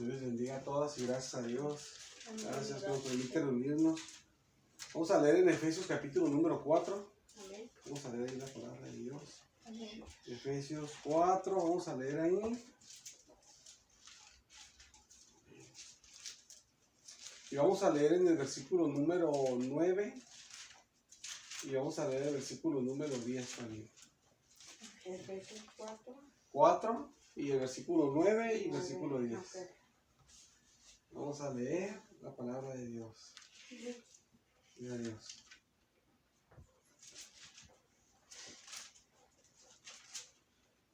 Dios les bendiga a todas y gracias a Dios. Amén. Gracias por permitir reunirnos. Vamos a leer en Efesios capítulo número 4. Amén. Vamos a leer ahí la palabra de Dios. Amén. Efesios 4, vamos a leer ahí. Y vamos a leer en el versículo número 9. Y vamos a leer el versículo número 10 también. Efesios 4. 4 y el versículo 9 y el versículo 10. Vamos a leer la palabra de Dios. Gloria a Dios.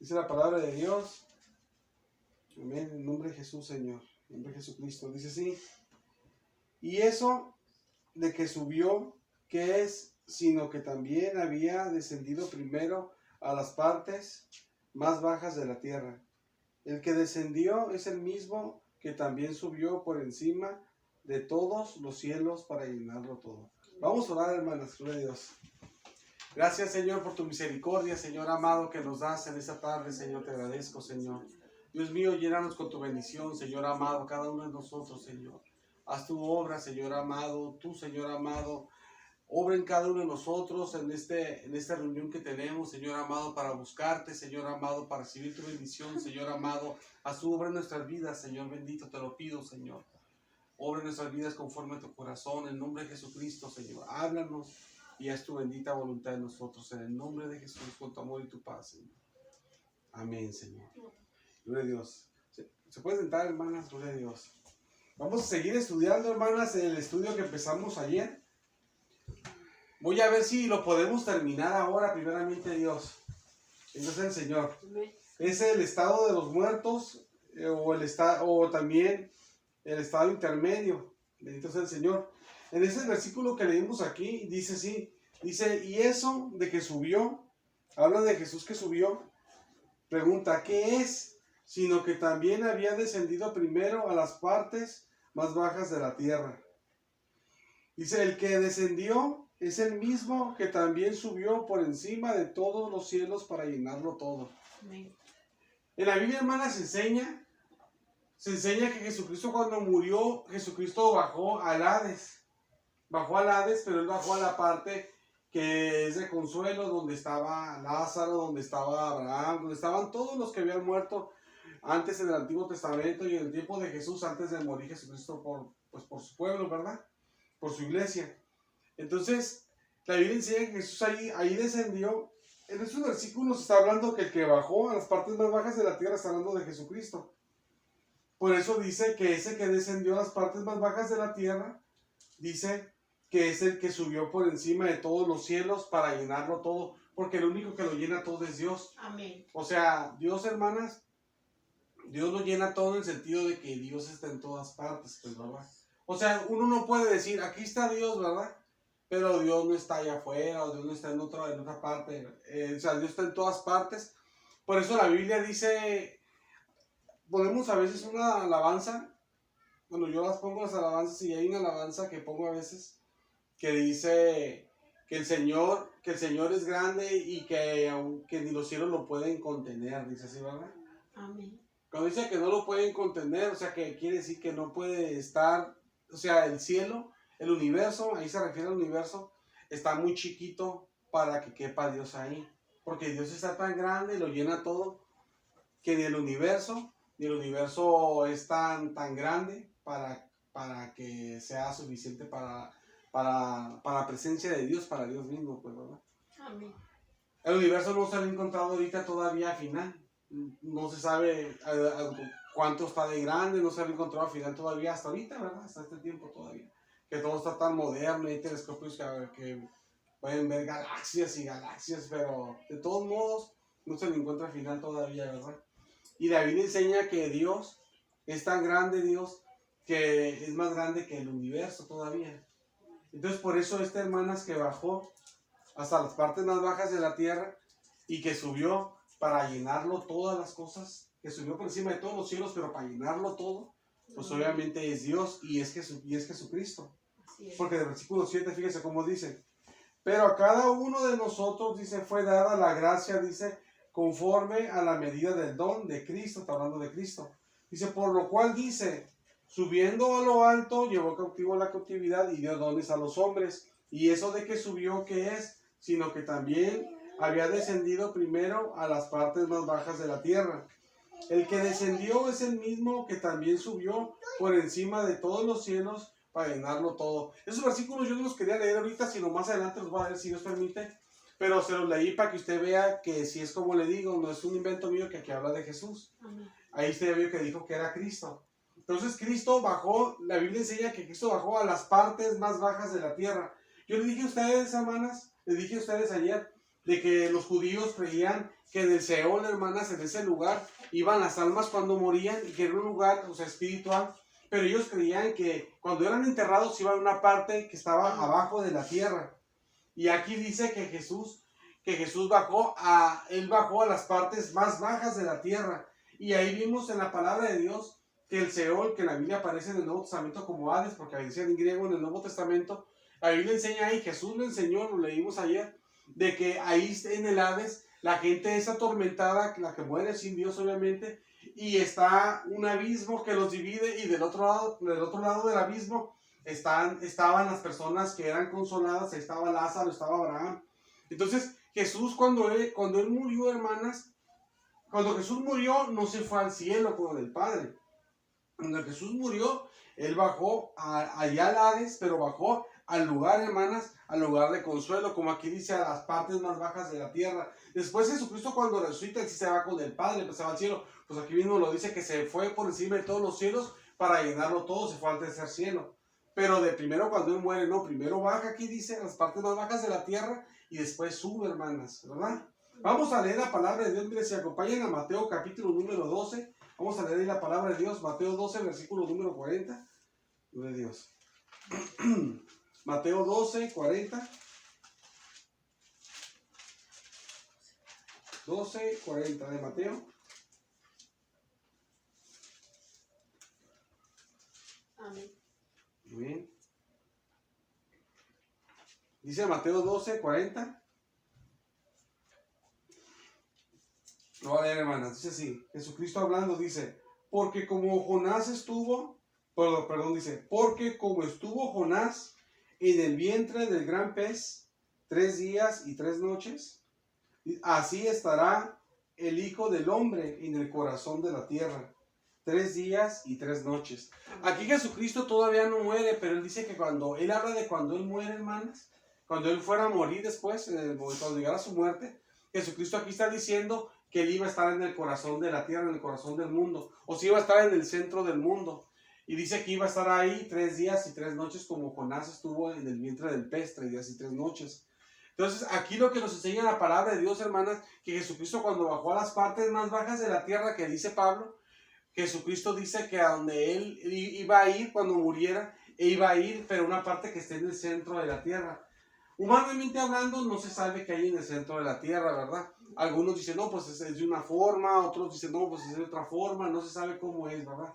Dice la palabra de Dios. Amén. En nombre de Jesús, Señor. En nombre de Jesucristo. Dice así. Y eso de que subió, ¿qué es? Sino que también había descendido primero a las partes más bajas de la tierra. El que descendió es el mismo que también subió por encima de todos los cielos para llenarlo todo. Vamos a orar, hermanas. Gloria a Dios. Gracias, Señor, por tu misericordia, Señor amado, que nos das en esta tarde, Señor. Te agradezco, Señor. Dios mío, llénanos con tu bendición, Señor amado, cada uno de nosotros, Señor. Haz tu obra, Señor amado. Tú, Señor amado, obra en cada uno de nosotros en esta reunión que tenemos, Señor amado, para buscarte, Señor amado, para recibir tu bendición, Señor amado. Haz tu obra en nuestras vidas, Señor bendito, te lo pido, Señor. Obra en nuestras vidas conforme a tu corazón, en nombre de Jesucristo, Señor. Háblanos y haz tu bendita voluntad en nosotros, en el nombre de Jesús, con tu amor y tu paz, Señor. Amén, Señor. Gloria a Dios. ¿Se puede sentar, hermanas? Gloria a Dios. Vamos a seguir estudiando, hermanas, el estudio que empezamos ayer. Voy a ver si lo podemos terminar ahora, primeramente Dios. Entonces el Señor. Es el estado de los muertos o también el estado intermedio. Bendito sea el Señor. En ese versículo que leímos aquí, dice así, dice, y eso de que subió, habla de Jesús que subió, pregunta, ¿qué es? Sino que también había descendido primero a las partes más bajas de la tierra. Dice, el que descendió es el mismo que también subió por encima de todos los cielos para llenarlo todo. Amén. En la Biblia, hermana, se enseña que Jesucristo cuando murió, Jesucristo bajó al Hades. Bajó al Hades, pero él bajó a la parte que es de consuelo, donde estaba Lázaro, donde estaba Abraham, donde estaban todos los que habían muerto antes en el Antiguo Testamento y en el tiempo de Jesús, antes de morir Jesucristo por su pueblo, ¿verdad? Por su iglesia. Entonces, la Biblia enseña que Jesús ahí descendió. En estos versículos está hablando que el que bajó a las partes más bajas de la tierra está hablando de Jesucristo. Por eso dice que ese que descendió a las partes más bajas de la tierra, dice que es el que subió por encima de todos los cielos para llenarlo todo, porque el único que lo llena todo es Dios. Amén. O sea, Dios, hermanas, Dios lo llena todo en el sentido de que Dios está en todas partes, pues, ¿verdad? O sea, uno no puede decir, aquí está Dios, ¿verdad? Pero Dios no está allá afuera, o Dios no está en otra parte. O sea, Dios está en todas partes. Por eso la Biblia dice, ponemos a veces una alabanza, bueno, yo las pongo las alabanzas y hay una alabanza que pongo a veces que dice que el Señor es grande y que ni los cielos lo pueden contener, dice así, ¿verdad? Amén. Cuando dice que no lo pueden contener, o sea, que quiere decir que no puede estar, o sea, el cielo, el universo, ahí se refiere al universo, está muy chiquito para que quepa Dios ahí. Porque Dios está tan grande y lo llena todo, que ni el universo es tan grande para que sea suficiente para la presencia de Dios, para Dios mismo, pues, ¿verdad? Amén. El universo no se ha encontrado ahorita todavía final. No se sabe cuánto está de grande, no se ha encontrado al final todavía hasta ahorita, ¿verdad? Hasta este tiempo todavía. Que todo está tan moderno, hay telescopios que pueden ver galaxias y galaxias, pero de todos modos no se le encuentra al final todavía, ¿verdad? Y la Biblia enseña que Dios es tan grande, Dios, que es más grande que el universo todavía. Entonces por eso esta hermanas que bajó hasta las partes más bajas de la tierra y que subió para llenarlo todas las cosas, que subió por encima de todos los cielos, pero para llenarlo todo, pues obviamente es Dios y es Jesucristo. Así es. Porque en el versículo 7, fíjese cómo dice, pero a cada uno de nosotros, dice, fue dada la gracia, dice, conforme a la medida del don de Cristo, está hablando de Cristo. Dice, por lo cual dice, subiendo a lo alto, llevó cautivo la cautividad y dio dones a los hombres. Y eso de que subió, ¿qué es? Sino que también había descendido primero a las partes más bajas de la tierra. El que descendió es el mismo que también subió por encima de todos los cielos para llenarlo todo. Esos versículos yo no los quería leer ahorita, sino más adelante los voy a leer si Dios permite. Pero se los leí para que usted vea que si es como le digo, no es un invento mío que aquí habla de Jesús. Amén. Ahí usted vio que dijo que era Cristo. Entonces Cristo bajó, la Biblia enseña que Cristo bajó a las partes más bajas de la tierra. Yo le dije a ustedes, hermanas, les dije a ustedes ayer, de que los judíos creían que en el Seol, hermanas, en ese lugar, iban las almas cuando morían y que era un lugar, o sea, espiritual, pero ellos creían que cuando eran enterrados iban a una parte que estaba abajo de la tierra. Y aquí dice que Jesús bajó él bajó a las partes más bajas de la tierra. Y ahí vimos en la palabra de Dios que el Seol, que en la Biblia aparece en el Nuevo Testamento como Hades, porque ahí dice en griego en el Nuevo Testamento, la Biblia enseña ahí, Jesús lo enseñó, lo leímos ayer, de que ahí en el Hades la gente es atormentada, la que muere sin Dios obviamente, y está un abismo que los divide, y del otro lado del abismo estaban las personas que eran consoladas, ahí estaba Lázaro, estaba Abraham. Entonces Jesús cuando él murió, hermanas, cuando Jesús murió no se fue al cielo con el Padre. Cuando Jesús murió, él bajó allá al Hades, pero bajó al lugar, hermanas, al lugar de consuelo, como aquí dice, a las partes más bajas de la tierra. Después Jesucristo cuando resucita, él sí se va con el Padre, pues se va al cielo. Pues aquí mismo lo dice que se fue por encima de todos los cielos para llenarlo todo, se fue al tercer cielo. Pero de primero cuando él muere, no, primero baja, aquí dice, a las partes más bajas de la tierra y después sube, hermanas, ¿verdad? Vamos a leer la palabra de Dios, mire, si acompañan a Mateo capítulo número 12. Vamos a leer ahí la palabra de Dios, Mateo 12, versículo número 40. Gloria a Dios. Mateo 12, 40. 12, 40 de Mateo. Amén. Muy bien. Dice Mateo 12, 40. Lo voy a leer, hermanas. Dice así, Jesucristo hablando dice, porque como Jonás estuvo, dice, porque como estuvo Jonás en el vientre del gran pez 3 días y 3 noches, así estará el Hijo del Hombre en el corazón de la tierra 3 días y 3 noches. Aquí Jesucristo todavía no muere, pero él dice que cuando él habla de cuando él muere, hermanas, cuando él fuera a morir después, cuando llegara su muerte, Jesucristo aquí está diciendo que él iba a estar en el corazón de la tierra, en el corazón del mundo, o si iba a estar en el centro del mundo. Y dice que iba a estar ahí 3 días y 3 noches, como Jonás estuvo en el vientre del pez 3 días y 3 noches. Entonces, aquí lo que nos enseña la palabra de Dios, hermanas, que Jesucristo cuando bajó a las partes más bajas de la tierra, que dice Pablo, Jesucristo dice que a donde él iba a ir cuando muriera, iba a ir, pero una parte que esté en el centro de la tierra. Humanamente hablando, no se sabe qué hay en el centro de la tierra, ¿verdad? Algunos dicen, no, pues es de una forma, otros dicen, no, pues es de otra forma, no se sabe cómo es, ¿verdad?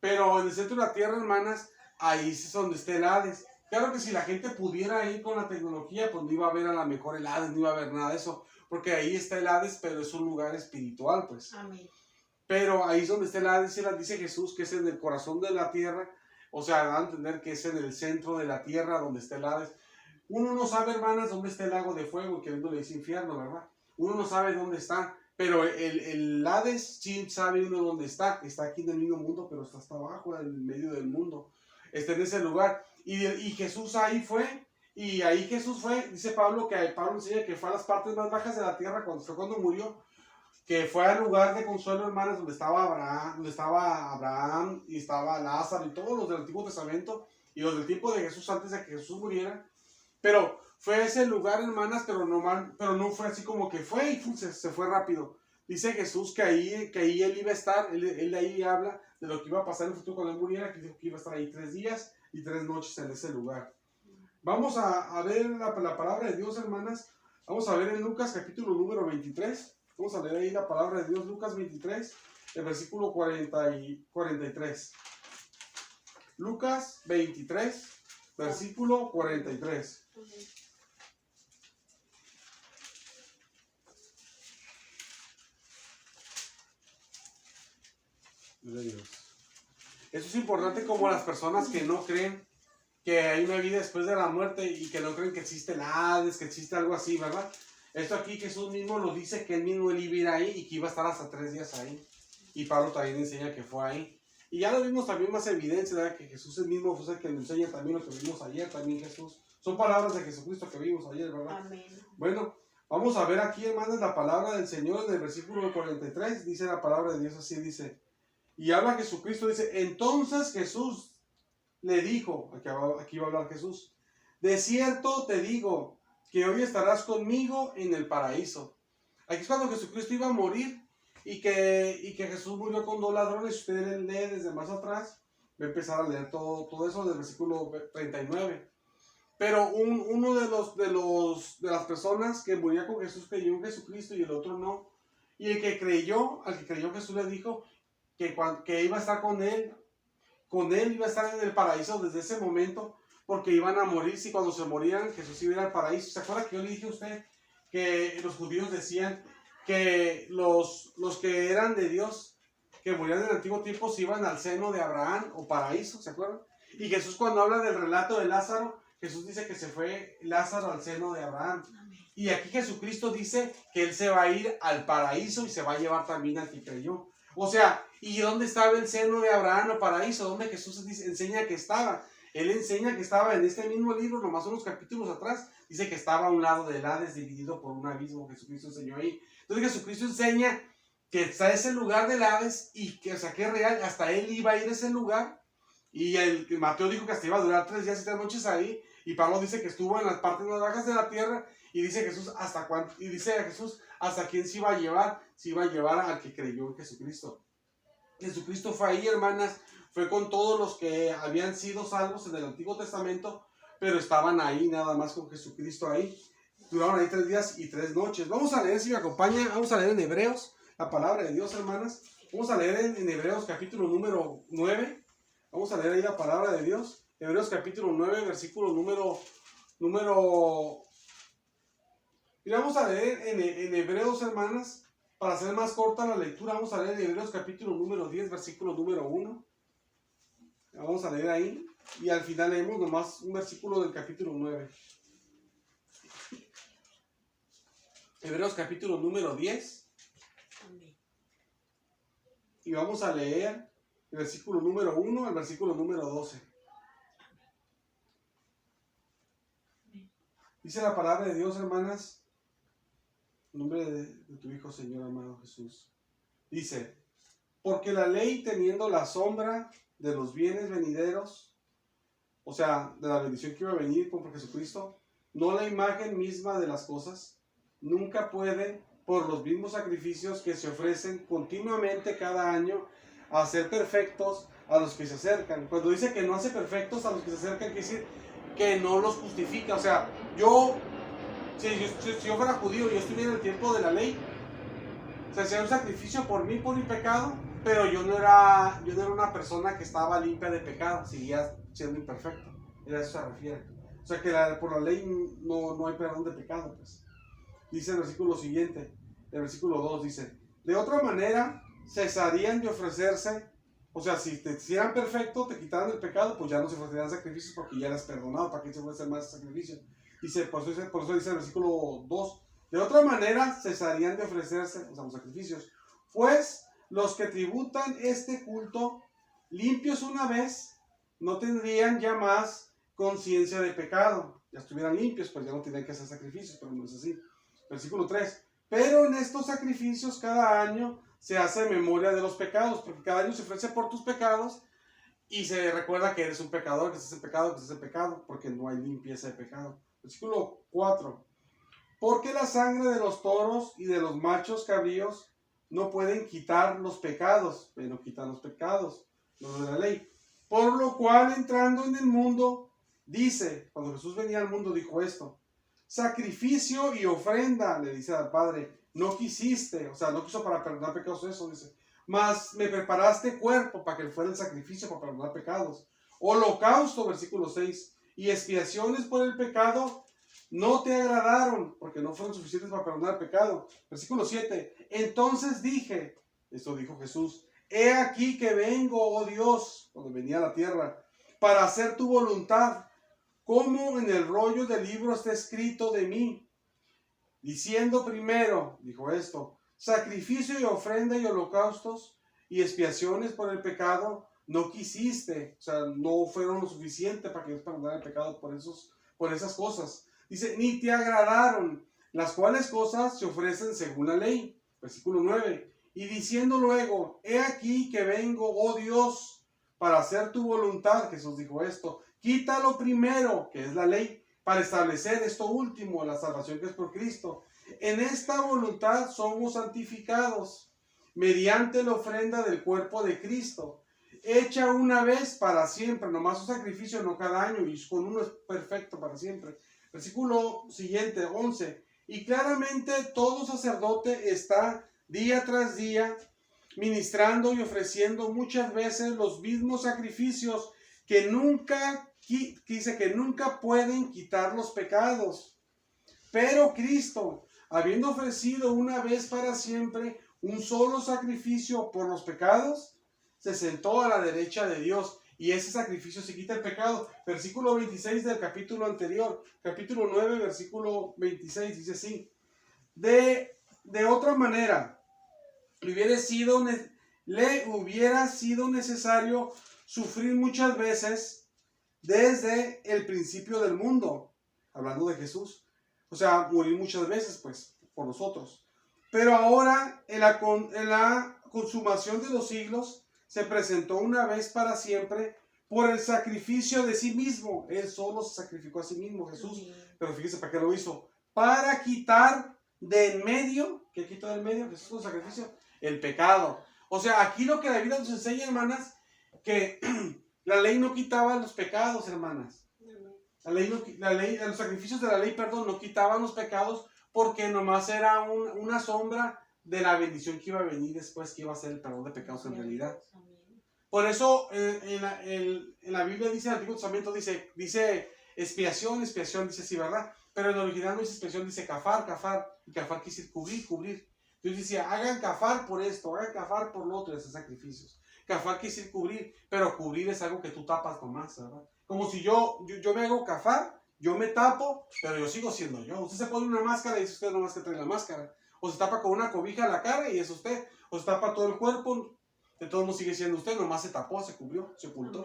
Pero en el centro de la tierra, hermanas, ahí es donde está el Hades. Claro que si la gente pudiera ir con la tecnología, pues no iba a haber a lo mejor el Hades, no iba a haber nada de eso, porque ahí está el Hades, pero es un lugar espiritual, pues. Amén. Pero ahí es donde está el Hades, dice Jesús, que es en el corazón de la tierra, o sea, da a entender que es en el centro de la tierra donde está el Hades. Uno no sabe, hermanas, dónde está el lago de fuego, que le dice infierno, ¿verdad? Uno no sabe dónde está, pero el Hades sí sabe uno dónde está. Está aquí en el mismo mundo, pero está hasta abajo, en el medio del mundo. Está en ese lugar. Y Jesús ahí fue, y ahí Jesús fue, dice Pablo, que Pablo enseña que fue a las partes más bajas de la tierra cuando murió, que fue al lugar de consuelo, hermanas, donde estaba Abraham y estaba Lázaro y todos los del Antiguo Testamento y los del tiempo de Jesús antes de que Jesús muriera. Pero fue ese lugar, hermanas, pero no fue así como que fue y se fue rápido. Dice Jesús que ahí él iba a estar, él ahí habla de lo que iba a pasar en el futuro cuando él muriera, que dijo que iba a estar ahí 3 días y 3 noches en ese lugar. Vamos a ver la palabra de Dios, hermanas. Vamos a ver en Lucas capítulo número 23. Vamos a leer ahí la palabra de Dios, Lucas 23, el versículo 43. Lucas 23, versículo 43. Gloria a Dios. Eso es importante como las personas que no creen que hay una vida después de la muerte y que no creen que existe el Hades, que existe algo así, ¿verdad? Esto aquí Jesús mismo nos dice que él mismo iba a ir ahí y que iba a estar hasta 3 días ahí. Y Pablo también enseña que fue ahí. Y ya lo vimos también más evidencia, ¿verdad? Que Jesús es mismo fue el que nos enseña también lo que vimos ayer, también Jesús. Son palabras de Jesucristo que vimos ayer, ¿verdad? Amén. Bueno, vamos a ver aquí, hermanos, la palabra del Señor en el versículo 43. Dice la palabra de Dios así, dice. Y habla Jesucristo, dice, entonces Jesús le dijo, aquí va a hablar Jesús, de cierto te digo, que hoy estarás conmigo en el paraíso. Aquí es cuando Jesucristo iba a morir y que Jesús murió con 2 ladrones. Si usted lee desde más atrás, va a empezar a leer todo eso del versículo 39. Pero uno de las personas que moría con Jesús creyó en Jesucristo y el otro no. Y al que creyó Jesús le dijo que iba a estar con él iba a estar en el paraíso desde ese momento, porque iban a morir. Si cuando se morían Jesús iba a ir al paraíso. ¿Se acuerda que yo le dije a usted que los judíos decían que los que eran de Dios, que morían en el antiguo tiempo, se iban al seno de Abraham o paraíso? ¿Se acuerdan? Y Jesús, cuando habla del relato de Lázaro, Jesús dice que se fue Lázaro al seno de Abraham. Y aquí Jesucristo dice que él se va a ir al paraíso y se va a llevar también al que creyó. O sea, ¿y dónde estaba el seno de Abraham o paraíso? ¿Dónde Jesús enseña que estaba? Él enseña que estaba en este mismo libro, nomás unos capítulos atrás, dice que estaba a un lado del Hades dividido por un abismo. Jesucristo enseñó ahí. Entonces Jesucristo enseña que está ese lugar del Hades y que, o sea, que es real, hasta él iba a ir a ese lugar. Y Mateo dijo que hasta iba a durar 3 días y 3 noches ahí. Y Pablo dice que estuvo en las partes más bajas de la tierra. Y dice Jesús hasta quién se iba a llevar. Se iba a llevar al que creyó en Jesucristo. Jesucristo fue ahí, hermanas. Fue con todos los que habían sido salvos en el Antiguo Testamento, pero estaban ahí nada más con Jesucristo ahí. Duraron ahí 3 días y 3 noches. Vamos a leer, si me acompaña, vamos a leer en Hebreos, la palabra de Dios, hermanas. Vamos a leer en Hebreos capítulo número 9. Vamos a leer ahí la palabra de Dios. Hebreos capítulo 9, versículo número... Mira, vamos a leer en Hebreos, hermanas, para hacer más corta la lectura. Vamos a leer en Hebreos capítulo número 10, versículo número 1. Vamos a leer ahí. Y al final leemos nomás un versículo del capítulo 9. Hebreos capítulo número 10. Amén. Y vamos a leer el versículo número 1 al versículo número 12. Dice la palabra de Dios, hermanas, en nombre de tu Hijo, Señor amado Jesús. Dice, porque la ley, teniendo la sombra de los bienes venideros, o sea, de la bendición que iba a venir por Jesucristo, no la imagen misma de las cosas, nunca puede, por los mismos sacrificios que se ofrecen continuamente cada año, hacer perfectos a los que se acercan. Cuando dice que no hace perfectos a los que se acercan, quiere decir que no los justifica. O sea, si yo fuera judío y yo estuviera en el tiempo de la ley, se hacía un sacrificio por mí, por mi pecado, pero yo no era una persona que estaba limpia de pecado, seguía siendo imperfecto. A eso se refiere. O sea que por la ley no hay perdón de pecado, pues. Dice el versículo siguiente, el versículo 2 dice, de otra manera cesarían de ofrecerse. O sea, si te hicieran perfecto, te quitaran el pecado, pues ya no se ofrecerían sacrificios porque ya eras perdonado. ¿Para qué se ofrecen más sacrificios? Dice, por eso dice el versículo 2, de otra manera cesarían de ofrecerse, o sea, los sacrificios, pues los que tributan este culto, limpios una vez, no tendrían ya más conciencia de pecado. Ya estuvieran limpios, pues ya no tendrían que hacer sacrificios, pero no es así. Versículo 3, pero en estos sacrificios cada año se hace memoria de los pecados, porque cada año se ofrece por tus pecados y se recuerda que eres un pecador, que estás en pecado, que estás en pecado, porque no hay limpieza de pecado. Versículo 4, porque la sangre de los toros y de los machos cabríos no pueden quitar los pecados, pero quitan los pecados, los de la ley. Por lo cual, entrando en el mundo, dice, cuando Jesús venía al mundo dijo esto, sacrificio y ofrenda, le dice al Padre, no quisiste, o sea, no quiso para perdonar pecados, eso dice, mas me preparaste cuerpo para que fuera el sacrificio para perdonar pecados. Holocausto, versículo 6, y expiaciones por el pecado no te agradaron, porque no fueron suficientes para perdonar el pecado. Versículo 7, entonces dije, esto dijo Jesús, he aquí que vengo, oh Dios, cuando venía a la tierra, para hacer tu voluntad, como en el rollo del libro está escrito de mí, diciendo primero, dijo esto, sacrificio y ofrenda y holocaustos y expiaciones por el pecado, no quisiste, o sea, no fueron lo suficiente para que Dios perdonara el pecado por esas cosas. Dice, ni te agradaron, las cuales cosas se ofrecen según la ley. Versículo 9. Y diciendo luego, he aquí que vengo, oh Dios, para hacer tu voluntad. Jesús dijo esto, quita lo primero, que es la ley, para establecer esto último, la salvación que es por Cristo. En esta voluntad somos santificados, mediante la ofrenda del cuerpo de Cristo, hecha una vez para siempre, nomás un sacrificio, no cada año, y con uno es perfecto para siempre. Versículo siguiente, 11. Y claramente todo sacerdote está día tras día ministrando y ofreciendo muchas veces los mismos sacrificios que nunca pueden quitar los pecados. Pero Cristo, habiendo ofrecido una vez para siempre un solo sacrificio por los pecados, se sentó a la derecha de Dios, y ese sacrificio se quita el pecado. Versículo 26 del capítulo anterior, capítulo 9, versículo 26, dice así: de otra manera, le hubiera sido necesario sufrir muchas veces desde el principio del mundo, hablando de Jesús, o sea, morir muchas veces, pues, por nosotros. Pero ahora, en la consumación de los siglos, se presentó una vez para siempre por el sacrificio de sí mismo. Él solo se sacrificó a sí mismo, Jesús. Pero fíjese para qué lo hizo. Para quitar de en medio, ¿qué quitó de en medio? Jesús con sacrificio, el pecado. O sea, aquí lo que la Biblia nos enseña, hermanas, que la ley no quitaba los pecados, hermanas. Los sacrificios de la ley, no quitaban los pecados, porque nomás era una sombra de la bendición que iba a venir después, que iba a ser el perdón de pecados en realidad. Por eso en la Biblia dice, en el Antiguo Testamento dice expiación, dice así, ¿verdad? Pero en el original no dice expiación, dice kafar, y kafar quiere decir cubrir. Entonces decía, hagan kafar por esto, hagan kafar por lo otro, esos sacrificios. Kafar quiere decir cubrir, pero cubrir es algo que tú tapas nomás, ¿verdad? Como si yo me hago kafar, yo me tapo, pero yo sigo siendo yo. Usted se pone una máscara y es usted nomás que trae la máscara. O se tapa con una cobija la cara y es usted. O se tapa todo el cuerpo, de todos modos sigue siendo usted, nomás se tapó, se cubrió, se ocultó.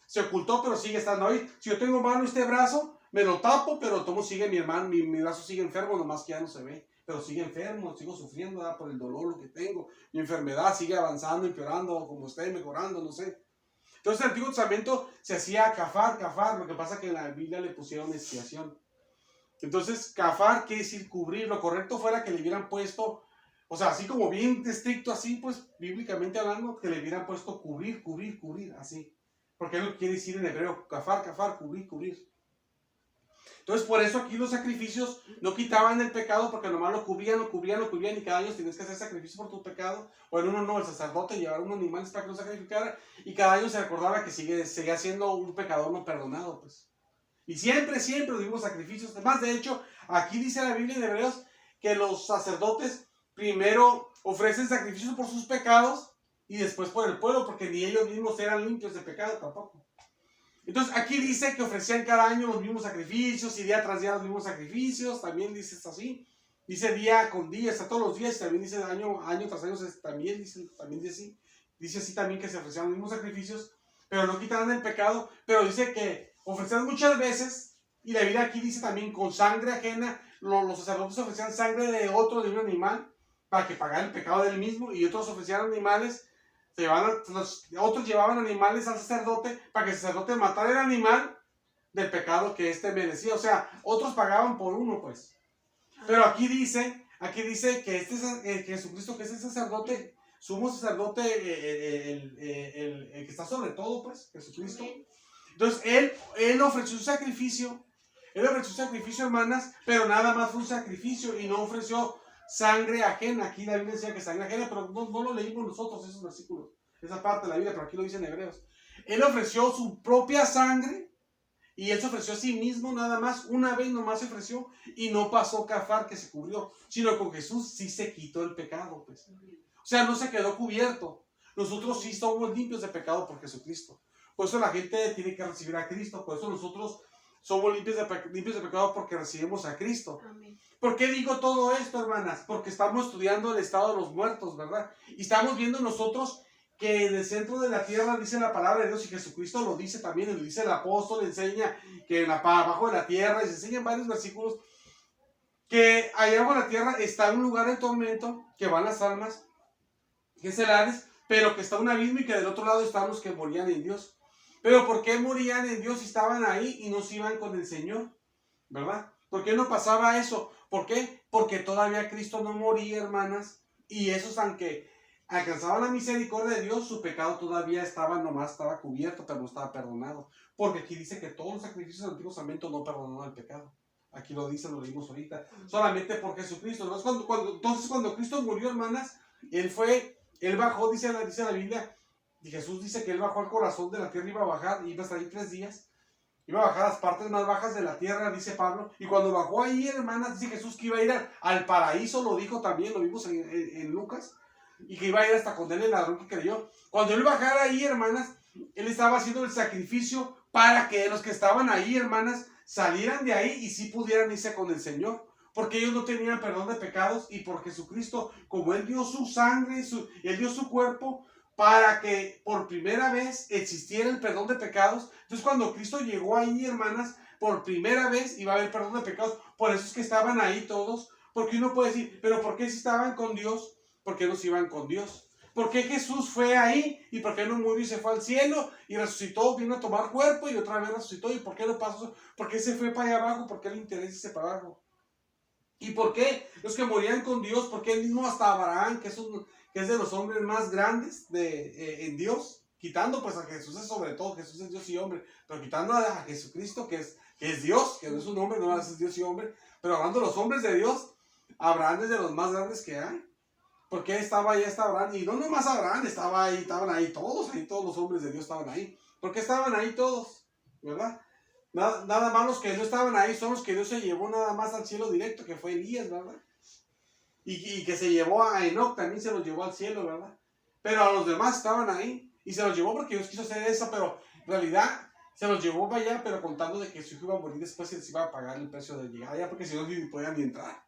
Se ocultó, pero sigue estando ahí. Si yo tengo mano este brazo, me lo tapo, pero todo sigue mi hermano, mi brazo sigue enfermo, nomás que ya no se ve. Pero sigue enfermo, sigo sufriendo, ¿verdad? Por el dolor lo que tengo. Mi enfermedad sigue avanzando, empeorando, como esté, mejorando, no sé. Entonces en el Antiguo Testamento se hacía kafar, lo que pasa es que en la Biblia le pusieron expiación. Entonces kafar quiere decir cubrir, lo correcto fuera que le hubieran puesto, o sea, así como bien estricto, así pues, bíblicamente hablando, que le hubieran puesto cubrir, así. Porque es lo que quiere decir en hebreo, kafar, cubrir. Entonces, por eso aquí los sacrificios no quitaban el pecado, porque nomás lo cubrían, y cada año tienes que hacer sacrificio por tu pecado. O en uno no, el sacerdote llevaba unos animales para que lo sacrificara, y cada año se recordaba que seguía siendo un pecador no perdonado, pues. Y siempre tuvimos sacrificios. Además, de hecho, aquí dice la Biblia en Hebreos que los sacerdotes primero ofrecen sacrificios por sus pecados y después por el pueblo, porque ni ellos mismos eran limpios de pecado tampoco. Entonces aquí dice que ofrecían cada año los mismos sacrificios y día tras día los mismos sacrificios. También dice esto así. Dice día con día, hasta todos los días. Y también dice año tras año, también dice así. Dice así también que se ofrecían los mismos sacrificios, pero no quitaban el pecado. Pero dice que ofrecían muchas veces, y la Biblia aquí dice también con sangre ajena. Los sacerdotes ofrecían sangre de un animal, para que pagara el pecado del mismo, y otros ofrecían animales. Otros llevaban animales al sacerdote para que el sacerdote matara el animal del pecado que éste merecía. O sea, otros pagaban por uno, pues. Pero aquí dice que que Jesucristo, que es el sacerdote, sumo sacerdote, el que está sobre todo, pues, Jesucristo. Entonces, él ofreció un sacrificio. Hermanas, pero nada más fue un sacrificio y no ofreció sangre ajena. Aquí la Biblia decía que sangre ajena, pero no lo leímos nosotros esos versículos, esa parte de la Biblia, pero aquí lo dice en Hebreos. Él ofreció su propia sangre y él se ofreció a sí mismo nada más, una vez nomás se ofreció, y no pasó kafar, que se cubrió, sino con Jesús sí se quitó el pecado, pues. O sea, no se quedó cubierto. Nosotros sí somos limpios de pecado por Jesucristo. Por eso la gente tiene que recibir a Cristo. Por eso nosotros somos limpios de pecado porque recibimos a Cristo. Amén. ¿Por qué digo todo esto, hermanas? Porque estamos estudiando el estado de los muertos, ¿verdad? Y estamos viendo nosotros que en el centro de la tierra dice la palabra de Dios, y Jesucristo lo dice también, y lo dice el apóstol, enseña que abajo de la tierra, y se enseñan varios versículos, que allá abajo de la tierra está un lugar de tormento, que van las almas, que es el Hades, pero que está un abismo y que del otro lado están los que morían en Dios. Pero ¿por qué morían en Dios si estaban ahí y no se iban con el Señor? ¿Verdad? ¿Por qué no pasaba eso? ¿Por qué? Porque todavía Cristo no moría, hermanas, y esos, aunque alcanzaban la misericordia de Dios, su pecado todavía estaba cubierto, pero no estaba perdonado. Porque aquí dice que todos los sacrificios del Antiguo Testamento no perdonaron el pecado. Aquí lo dice, lo leímos ahorita. Solamente por Jesucristo, ¿no? Entonces cuando Cristo murió, hermanas, Él bajó, dice la Biblia, y Jesús dice que Él bajó al corazón de la tierra, iba a bajar, iba a estar ahí 3 días, iba a bajar a las partes más bajas de la tierra, dice Pablo, y cuando bajó ahí, hermanas, dice Jesús que iba a ir al paraíso, lo dijo también, lo vimos en Lucas, y que iba a ir hasta con él el ladrón que creyó. Cuando Él bajara ahí, hermanas, Él estaba haciendo el sacrificio para que los que estaban ahí, hermanas, salieran de ahí y sí pudieran irse con el Señor. Porque ellos no tenían perdón de pecados, y por Jesucristo, como Él dio su sangre, Él dio su cuerpo para que por primera vez existiera el perdón de pecados. Entonces cuando Cristo llegó ahí, hermanas, por primera vez iba a haber perdón de pecados. Por eso es que estaban ahí todos. Porque uno puede decir, pero ¿por qué si estaban con Dios? ¿Por qué no se iban con Dios? ¿Por qué Jesús fue ahí? ¿Y por qué no murió y se fue al cielo? Y resucitó, vino a tomar cuerpo y otra vez resucitó. ¿Y por qué no pasó eso? ¿Por qué se fue para allá abajo? ¿Por qué le interesa irse para abajo? ¿Y por qué los que morían con Dios? Porque él mismo hasta Abraham, que es de los hombres más grandes en Dios, quitando pues a Jesús, es sobre todo, Jesús es Dios y hombre, pero quitando a Jesucristo, que es Dios, que no es un hombre, no es Dios y hombre, pero hablando de los hombres de Dios, Abraham es de los más grandes que hay. Porque estaba ahí hasta Abraham, y no nomás Abraham, estaban ahí todos los hombres de Dios estaban ahí. ¿Por qué estaban ahí todos? ¿Verdad? Nada más los que no estaban ahí son los que Dios se llevó nada más al cielo directo, que fue Elías, ¿verdad? Y que se llevó a Enoc, también se los llevó al cielo, ¿verdad? Pero a los demás estaban ahí, y se los llevó porque Dios quiso hacer eso, pero en realidad se los llevó para allá, pero contando de que su hijo iba a morir después y les iba a pagar el precio de llegar allá, porque si no, ni podían ni entrar.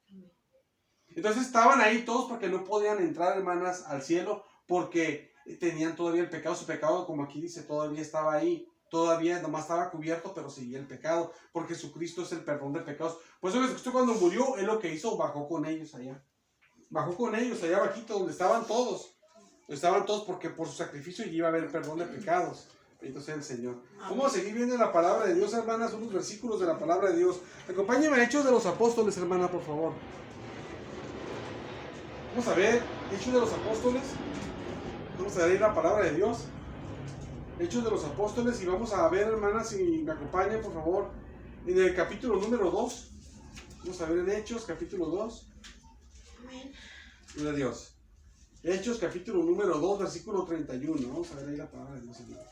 Entonces estaban ahí todos porque no podían entrar, hermanas, al cielo, porque tenían todavía el pecado. Su pecado, como aquí dice, todavía estaba ahí. Todavía nomás estaba cubierto, pero seguía el pecado, porque Jesucristo es el perdón de pecados. Por eso Jesucristo, cuando murió, Él lo que hizo, bajó con ellos allá. Bajó con ellos allá abajito, donde estaban todos. Estaban todos porque por su sacrificio iba a haber perdón de pecados. Bendito sea el Señor. Vamos a seguir viendo la palabra de Dios, hermanas, unos versículos de la palabra de Dios. Acompáñenme a Hechos de los Apóstoles, hermana, por favor. Vamos a ver Hechos de los Apóstoles. Vamos a leer la palabra de Dios. Hechos de los Apóstoles, y vamos a ver, hermanas, si me acompañan, por favor, en el capítulo número 2. Vamos a ver en Hechos, capítulo 2. Amén. Gloria a Dios. Hechos, capítulo número 2, versículo 31. Vamos a ver ahí la palabra de Dios, hermanas.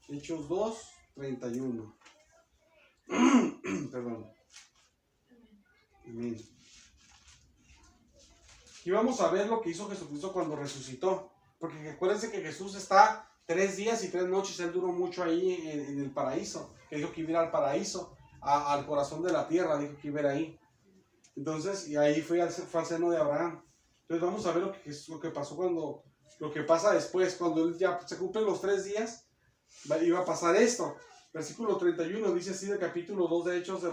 Hechos 2, 31. Perdón. Amén. Y vamos a ver lo que hizo Jesucristo cuando resucitó. Porque acuérdense que Jesús está 3 días y 3 noches. Él duró mucho ahí en el paraíso. Que dijo que iba a ir al paraíso, al corazón de la tierra. Dijo que iba a ir ahí. Entonces, y ahí fue al seno de Abraham. Entonces vamos a ver lo que pasó lo que pasa después. Cuando él ya se cumplen los 3 días, iba a pasar esto. Versículo 31 dice así del capítulo 2 de Hechos de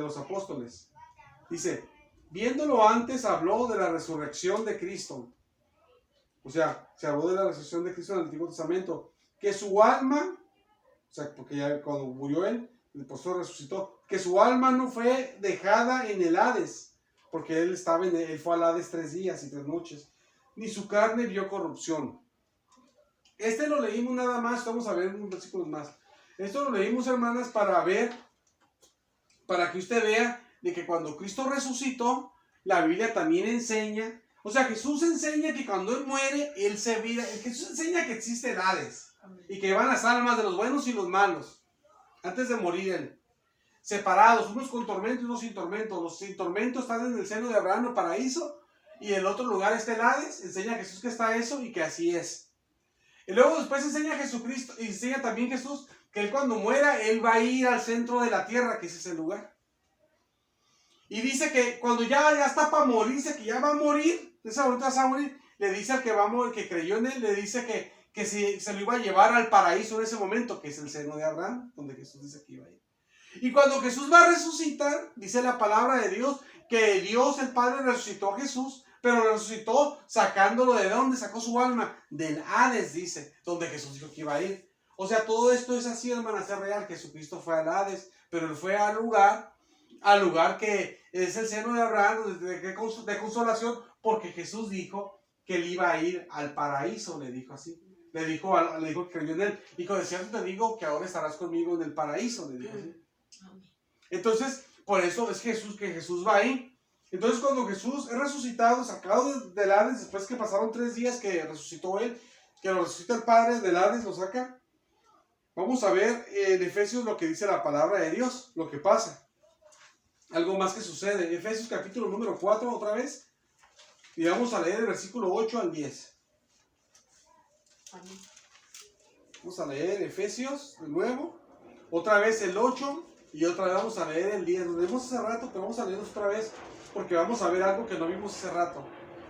los Apóstoles. Dice: viéndolo antes, habló de la resurrección de Cristo. O sea, se habló de la resurrección de Cristo en el Antiguo Testamento. Que su alma, o sea, porque ya cuando murió él, el apóstol resucitó, que su alma no fue dejada en el Hades, porque él fue al Hades 3 días y 3 noches, ni su carne vio corrupción. Lo leímos nada más, vamos a ver unos versículos más. Esto lo leímos, hermanas, para que usted vea de que cuando Cristo resucitó, la Biblia también enseña, o sea, Jesús enseña que cuando Él muere, Él se vira. Jesús enseña que existe Hades y que van las almas de los buenos y los malos antes de morir Él, separados, unos con tormento y unos sin tormento. Los sin tormento están en el seno de Abraham, el paraíso, y el otro lugar está el Hades. Enseña a Jesús que está eso y que así es. Y luego después enseña a Jesucristo, y enseña también Jesús que él cuando muera, él va a ir al centro de la tierra, que es ese lugar. Y dice que cuando ya está para morirse, que ya va a morir, esa ahorita va a morir, le dice al que va a morir, que creyó en él, le dice que si se lo iba a llevar al paraíso en ese momento, que es el seno de Abraham, donde Jesús dice que iba a ir. Y cuando Jesús va a resucitar, dice la palabra de Dios, que Dios el Padre resucitó a Jesús, pero resucitó sacándolo de dónde sacó su alma, del Hades, dice, donde Jesús dijo que iba a ir. O sea, todo esto es así, hermanas, es real. Jesucristo fue al Hades, pero él fue al lugar que es el seno de Abraham, de consolación, porque Jesús dijo que él iba a ir al paraíso, le dijo así. Le dijo que creyó en él. Dijo, de cierto te digo que ahora estarás conmigo en el paraíso, le dijo así. Entonces, por eso es que Jesús va ahí. Entonces, cuando Jesús es resucitado, sacado del Hades, después que pasaron 3 días que resucitó él, que lo resucita el Padre del Hades, lo saca. Vamos a ver en Efesios lo que dice la palabra de Dios, lo que pasa. Algo más que sucede. Efesios capítulo número 4, otra vez. Y vamos a leer el versículo 8 al 10. Vamos a leer Efesios de nuevo. Otra vez el 8 y otra vez vamos a leer el 10. Lo leímos hace rato, pero vamos a leerlo otra vez porque vamos a ver algo que no vimos hace rato.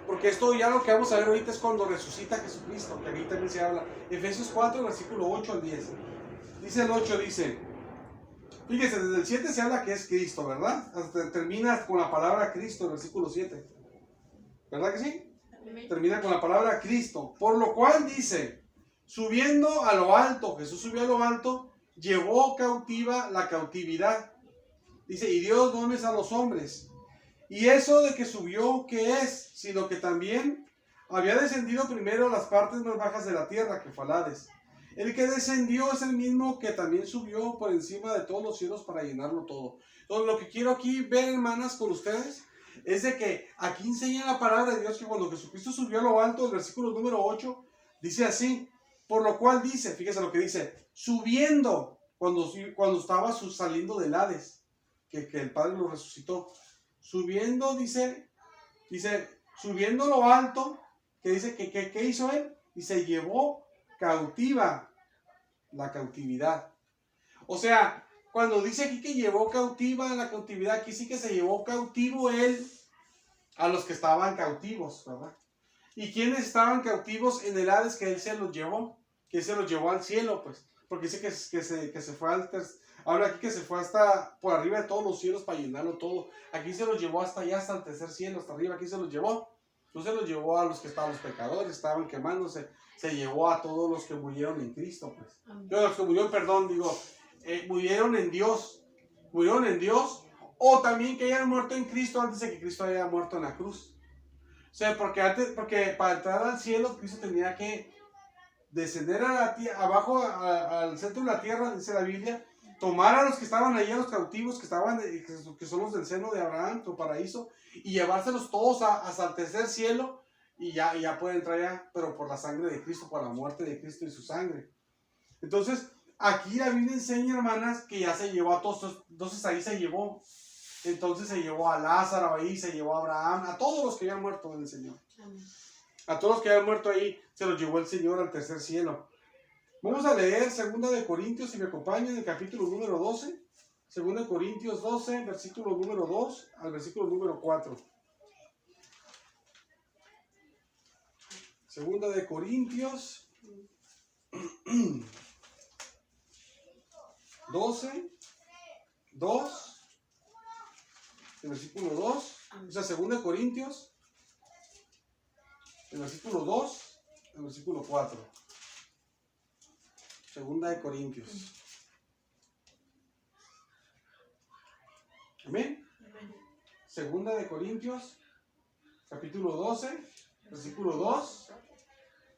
Porque esto ya lo que vamos a ver ahorita es cuando resucita Jesucristo, que aquí también se habla. Efesios 4, versículo 8 al 10. Dice el 8, dice... Fíjese, desde el 7 se habla que es Cristo, ¿verdad? Hasta termina con la palabra Cristo, el versículo 7. ¿Verdad que sí? Termina con la palabra Cristo. Por lo cual dice, subiendo a lo alto, Jesús subió a lo alto, llevó cautiva la cautividad. Dice, y dio dones a los hombres. Y eso de que subió, ¿qué es? Sino que también había descendido primero a las partes más bajas de la tierra, que fue al Hades. El que descendió es el mismo que también subió por encima de todos los cielos para llenarlo todo. Entonces, lo que quiero aquí ver, hermanas, con ustedes, es de que aquí enseña la palabra de Dios que cuando Jesucristo subió a lo alto, el versículo número 8, dice así, por lo cual dice, fíjese lo que dice, subiendo, cuando estaba saliendo del Hades, que el Padre lo resucitó, subiendo, dice, subiendo a lo alto, que dice que ¿qué hizo él? Y se llevó cautiva la cautividad. O sea, cuando dice aquí que llevó cautiva la cautividad, aquí sí que se llevó cautivo él a los que estaban cautivos, ¿verdad? ¿Y quiénes estaban cautivos en el Hades que él se los llevó? Que él se los llevó al cielo, pues. Porque dice que se fue habla aquí que se fue hasta por arriba de todos los cielos para llenarlo todo. Aquí se los llevó hasta allá, hasta el tercer cielo, hasta arriba. Aquí se los llevó. No se los llevó a los que estaban los pecadores, estaban quemándose. Se llevó a todos los que murieron en Cristo, pues. Los que murieron, murieron en Dios. Murieron en Dios. O también que hayan muerto en Cristo antes de que Cristo haya muerto en la cruz. O sea, porque para entrar al cielo, Cristo tenía que descender abajo al centro de la tierra, dice la Biblia, tomar a los que estaban allá, los cautivos, que son los del seno de Abraham, tu paraíso, y llevárselos todos hasta el tercer cielo, y ya pueden entrar ya, pero por la sangre de Cristo, por la muerte de Cristo y su sangre. Entonces, aquí la Biblia enseña, hermanas, que ya se llevó a todos, entonces ahí se llevó. Entonces se llevó a Lázaro ahí, se llevó a Abraham, a todos los que habían muerto en el Señor. Amén. A todos los que habían muerto ahí, se los llevó el Señor al tercer cielo. Vamos a leer 2 Corintios, si me acompañan, el capítulo número 12. 2 Corintios 12, versículo número 2 al versículo número 4. 2 Corintios 12, 2. El versículo 2, o sea, 2 Corintios, el versículo 2, el versículo 4. 2 Corintios. Amén. 2 Corintios, capítulo 12, versículo 2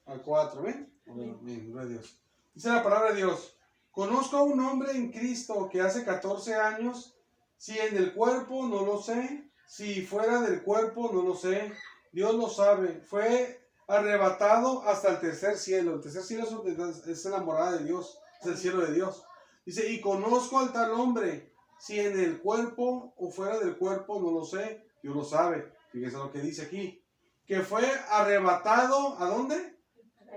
al 4. Amén. Amén. Gloria a Dios. Dice la palabra de Dios: conozco a un hombre en Cristo que hace 14 años, si en el cuerpo no lo sé, si fuera del cuerpo no lo sé, Dios lo sabe, fue arrebatado hasta el tercer cielo. El tercer cielo es la morada de Dios, es el cielo de Dios. Dice, y conozco al tal hombre, si en el cuerpo o fuera del cuerpo no lo sé, Dios lo sabe. Fíjense lo que dice aquí. que fue arrebatado, ¿a dónde?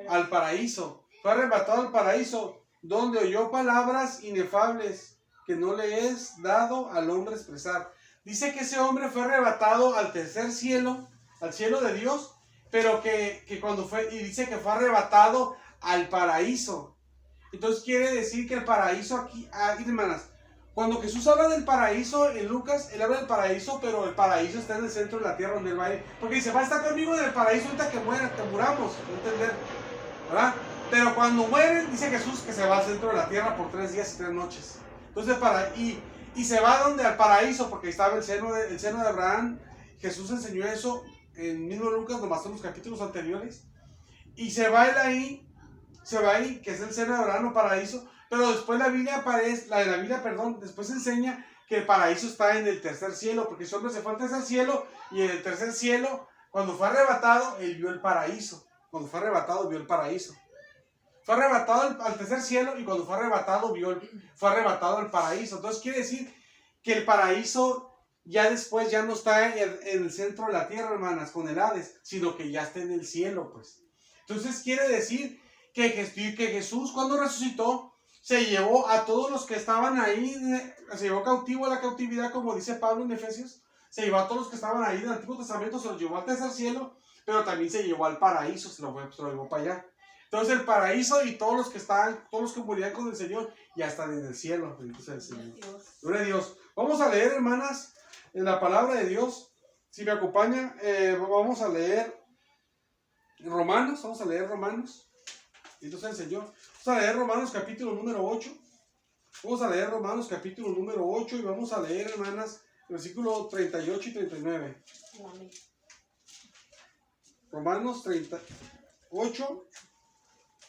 Al paraíso. Fue arrebatado al paraíso, donde oyó palabras inefables que no le es dado al hombre expresar. Dice que ese hombre fue arrebatado al tercer cielo, al cielo de Dios, pero que cuando fue, y dice que fue arrebatado al paraíso. Entonces quiere decir que el paraíso aquí, hermanas, cuando Jesús habla del paraíso en Lucas, él habla del paraíso, pero el paraíso está en el centro de la tierra donde él va a ir. Porque dice, va a estar conmigo en el paraíso ahorita que muramos, ¿entender? ¿Verdad? Pero cuando mueren, dice Jesús que se va al centro de la tierra por 3 días y 3 noches. Entonces, y se va donde al paraíso, porque estaba el seno de Abraham. Jesús enseñó eso en mismo Lucas, nomás en los capítulos anteriores. Y se va él ahí, que es el seno de Abraham o paraíso. Pero después la Biblia después enseña que el paraíso está en el tercer cielo, porque ese hombre se fue al tercer cielo, y en el tercer cielo, cuando fue arrebatado, él vio el paraíso. Cuando fue arrebatado, vio el paraíso. Fue arrebatado al tercer cielo, y cuando fue arrebatado al paraíso. Entonces quiere decir que el paraíso ya después ya no está en el centro de la tierra, hermanas, con el Hades, sino que ya está en el cielo, pues. Entonces quiere decir que Jesús, cuando resucitó, se llevó a todos los que estaban ahí, se llevó cautivo a la cautividad, como dice Pablo en Efesios. Se llevó a todos los que estaban ahí en el Antiguo Testamento, se los llevó al tercer cielo, pero también se llevó al paraíso, se lo llevó para allá. Entonces el paraíso y todos los que murieron con el Señor, ya están en el cielo. Bendito sea el Señor. Gloria a Dios. Vamos a leer, hermanas, en la palabra de Dios. Si me acompaña, vamos a leer Romanos. Bendito sea el Señor. Vamos a leer Romanos capítulo número 8. Vamos a leer Romanos capítulo número 8 y vamos a leer, hermanas, versículos 38 y 39. Amén.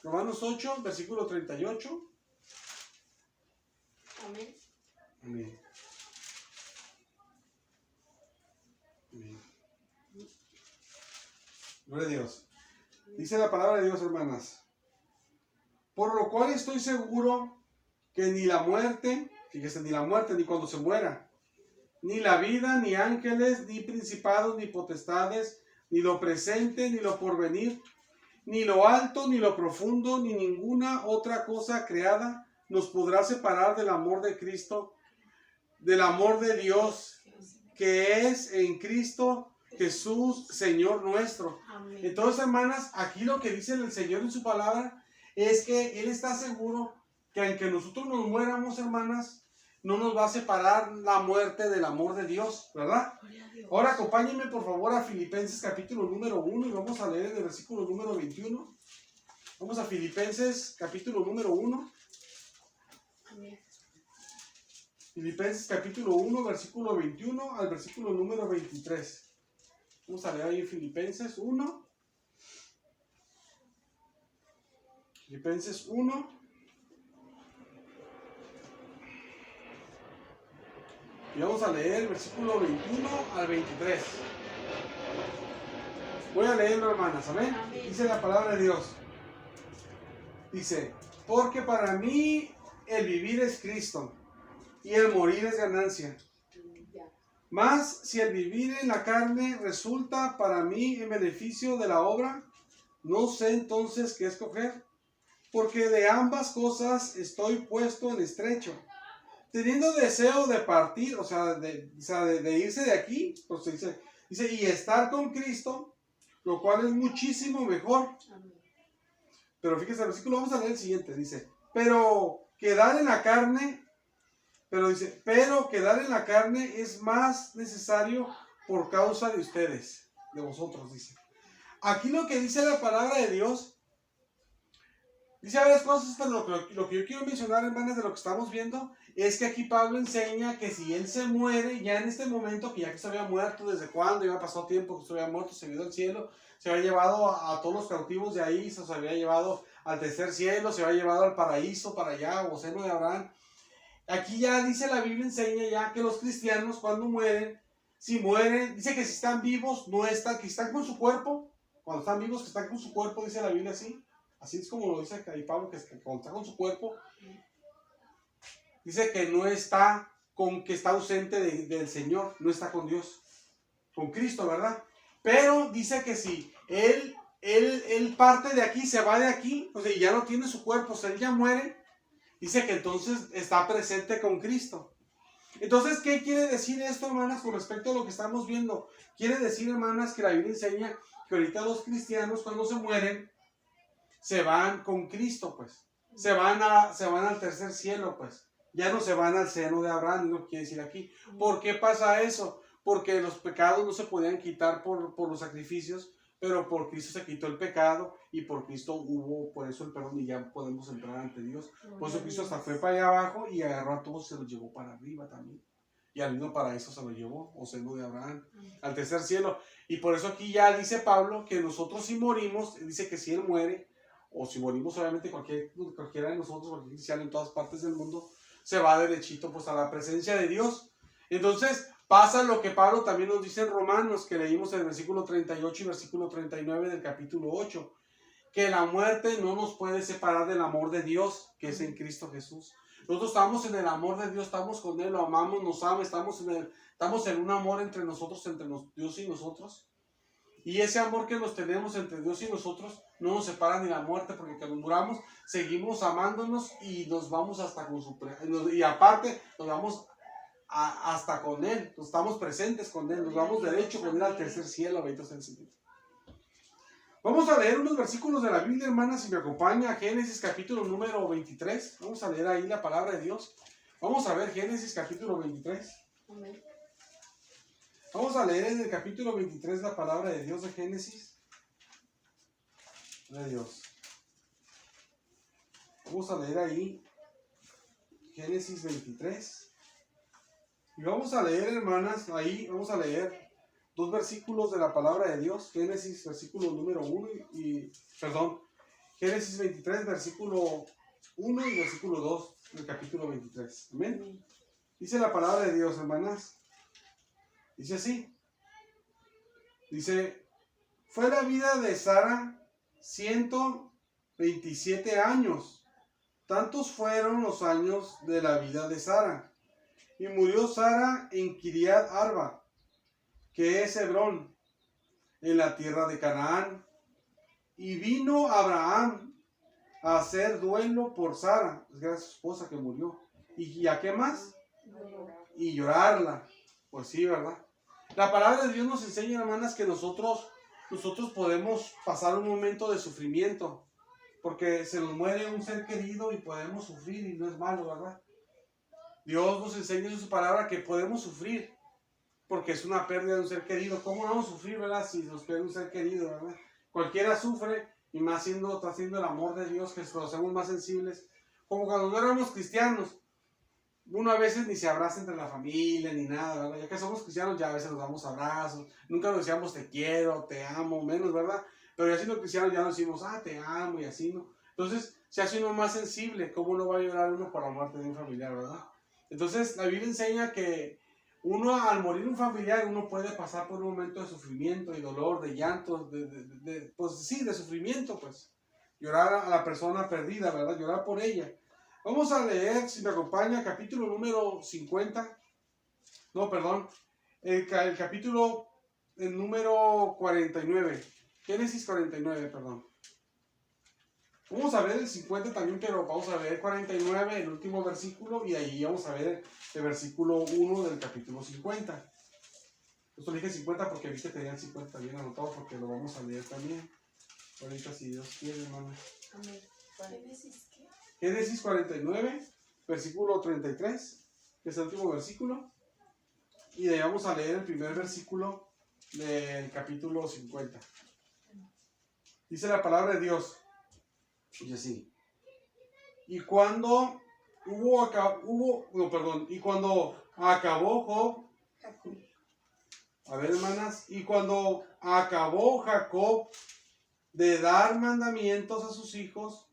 Romanos 8, versículo 38. Amén. Amén. Amén. Gloria a Dios. Dice la palabra de Dios, hermanas. Por lo cual estoy seguro que ni la muerte, fíjese, ni la muerte, ni cuando se muera, ni la vida, ni ángeles, ni principados, ni potestades, ni lo presente, ni lo porvenir, ni lo alto, ni lo profundo, ni ninguna otra cosa creada nos podrá separar del amor de Cristo, del amor de Dios, que es en Cristo Jesús, Señor nuestro. Amén. Entonces, hermanas, aquí lo que dice el Señor en su palabra es que Él está seguro que aunque nosotros nos muéramos, hermanas, no nos va a separar la muerte del amor de Dios, ¿verdad? Ahora acompáñenme por favor a Filipenses capítulo número 1 y vamos a leer el versículo número 21. Vamos a Filipenses capítulo número 1. Amén. Filipenses capítulo 1, versículo 21 al versículo número 23. Vamos a leer ahí Filipenses 1. Filipenses 1. Y vamos a leer el versículo 21 al 23. Voy a leerlo, hermanas, ¿amén? Amén. Dice la palabra de Dios. Dice, porque para mí el vivir es Cristo y el morir es ganancia. Ya. Mas si el vivir en la carne resulta para mí en beneficio de la obra, no sé entonces qué escoger, porque de ambas cosas estoy puesto en estrecho, teniendo deseo de partir, o sea, de irse de aquí, pues dice, y estar con Cristo, lo cual es muchísimo mejor. Amén. Pero fíjese el versículo, vamos a leer el siguiente, dice, pero quedar en la carne es más necesario por causa de ustedes, de vosotros, dice. Aquí lo que dice la palabra de Dios, dice varias cosas, pero lo que yo quiero mencionar, hermanas, de lo que estamos viendo, es que aquí Pablo enseña que si él se muere, ya en este momento, que ya que se había muerto, desde cuándo, ya pasó tiempo que se había muerto, se había ido al cielo, se había llevado a todos los cautivos de ahí, se había llevado al tercer cielo, se había llevado al paraíso para allá, o seno de Abraham. Aquí ya dice la Biblia, enseña ya que los cristianos cuando mueren, si mueren, dice que si están vivos, no están, que están con su cuerpo, cuando están vivos, que están con su cuerpo, dice la Biblia así. Así es como lo dice ahí Pablo, que cuando está con su cuerpo, dice que no está que está ausente del Señor, no está con Dios, con Cristo, ¿verdad? Pero dice que si él parte de aquí, se va de aquí, o sea, y ya no tiene su cuerpo, o sea, él ya muere, dice que entonces está presente con Cristo. Entonces, ¿qué quiere decir esto, hermanas, con respecto a lo que estamos viendo? Quiere decir, hermanas, que la Biblia enseña que ahorita los cristianos cuando se mueren, se van con Cristo, pues. Se van al tercer cielo, pues. Ya no se van al seno de Abraham, no quiere decir aquí. ¿Por qué pasa eso? Porque los pecados no se podían quitar por los sacrificios, pero por Cristo se quitó el pecado y por Cristo hubo por eso el perdón y ya podemos entrar ante Dios. Por eso Cristo hasta fue para allá abajo y agarró a todos y se los llevó para arriba también. Y al mismo paraíso se lo llevó, o seno de Abraham, al tercer cielo. Y por eso aquí ya dice Pablo que nosotros si morimos, dice que si él muere, o si morimos obviamente cualquiera de nosotros, cualquier cristiano en todas partes del mundo, se va derechito pues a la presencia de Dios. Entonces pasa lo que Pablo también nos dice en Romanos, que leímos en el versículo 38 y versículo 39 del capítulo 8, que la muerte no nos puede separar del amor de Dios, que es en Cristo Jesús. Nosotros estamos en el amor de Dios, estamos con Él, lo amamos, nos ama, estamos en un amor entre nosotros, Dios y nosotros. Y ese amor que nos tenemos entre Dios y nosotros no nos separa ni la muerte, porque cuando muramos seguimos amándonos y nos vamos hasta con su y aparte nos vamos hasta con Él, estamos presentes con Él, nos vamos derecho con Él al tercer cielo, bendito sea el Señor. Vamos a leer unos versículos de la Biblia, hermanas, si me acompaña, Génesis capítulo número 23. Vamos a leer ahí la palabra de Dios. Vamos a ver Génesis capítulo 23. Amén. Vamos a leer en el capítulo 23 la palabra de Dios de Génesis. De Dios. Vamos a leer ahí Génesis 23. Y vamos a leer, hermanas, ahí vamos a leer dos versículos de la palabra de Dios. Génesis versículo número 1 Génesis 23 versículo 1 y versículo 2 del capítulo 23. Amén. Dice la palabra de Dios, hermanas. Dice así. Dice, fue la vida de Sara 127 años. Tantos fueron los años de la vida de Sara. Y murió Sara en Kiriat Arba, que es Hebrón, en la tierra de Canaán. Y vino Abraham a hacer duelo por Sara, que era su esposa que murió. ¿Y a qué más? Y llorarla. Pues sí, ¿verdad? La palabra de Dios nos enseña, hermanas, que nosotros podemos pasar un momento de sufrimiento, porque se nos muere un ser querido y podemos sufrir y no es malo, ¿verdad? Dios nos enseña en su palabra que podemos sufrir, porque es una pérdida de un ser querido. ¿Cómo no vamos a sufrir, verdad? Si nos pierde un ser querido, ¿verdad? Cualquiera sufre, y más está haciendo el amor de Dios, que lo hacemos más sensibles. Como cuando no éramos cristianos, uno a veces ni se abraza entre la familia, ni nada, ¿verdad? Ya que somos cristianos, ya a veces nos damos abrazos, nunca nos decíamos te quiero, te amo, menos, ¿verdad? Pero ya siendo cristianos ya nos decimos, te amo, y así, ¿no? Entonces, se hace uno más sensible. ¿Cómo no va a llorar uno por la muerte de un familiar, verdad? Entonces, la Biblia enseña que uno, al morir un familiar, uno puede pasar por un momento de sufrimiento y dolor, de llanto, pues sí, de sufrimiento, pues. Llorar a la persona perdida, ¿verdad? Llorar por ella. Vamos a leer, si me acompaña, capítulo número 50. No, perdón. El capítulo número 49. Génesis 49, perdón. Vamos a ver el 50 también, pero vamos a ver el 49, el último versículo, y ahí vamos a ver el versículo 1 del capítulo 50. Esto dije 50 porque vi que tenían 50 también anotado, porque lo vamos a leer también. Ahorita, si Dios quiere, hermano. Amén. Génesis 49, versículo 33, que es el último versículo. Y de ahí vamos a leer el primer versículo del capítulo 50. Dice la palabra de Dios. Dice así. Y cuando acabó Job, a ver, hermanas, y cuando acabó Jacob de dar mandamientos a sus hijos,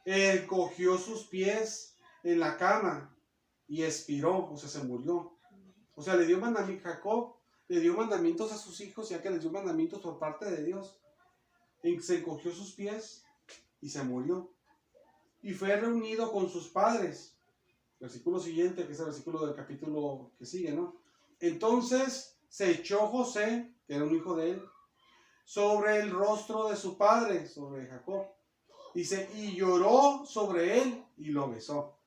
él cogió sus pies en la cama y expiró, o sea, se murió. O sea, Jacob le dio mandamientos a sus hijos, ya que les dio mandamientos por parte de Dios. Y se encogió sus pies y se murió. Y fue reunido con sus padres. Versículo siguiente, que es el versículo del capítulo que sigue, ¿no? Entonces se echó José, que era un hijo de él, sobre el rostro de su padre, sobre Jacob. Dice, y lloró sobre él y lo besó.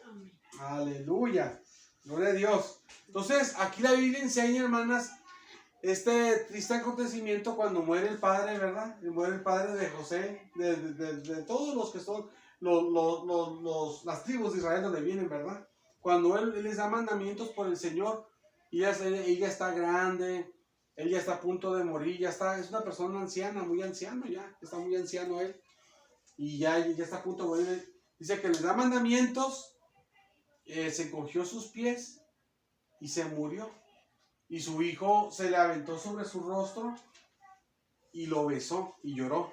Amén. Aleluya. Gloria a Dios. Entonces, aquí la Biblia enseña, hermanas, este triste acontecimiento cuando muere el padre, ¿verdad? Muere el padre de José, de todos los que son las tribus de Israel donde vienen, ¿verdad? Cuando él les da mandamientos por el Señor, y ella está grande, él ya está a punto de morir, es una persona anciana, muy anciano ya, está muy anciano él, y ya está a punto de morir. Dice que les da mandamientos, se encogió sus pies y se murió. Y su hijo se le aventó sobre su rostro y lo besó y lloró.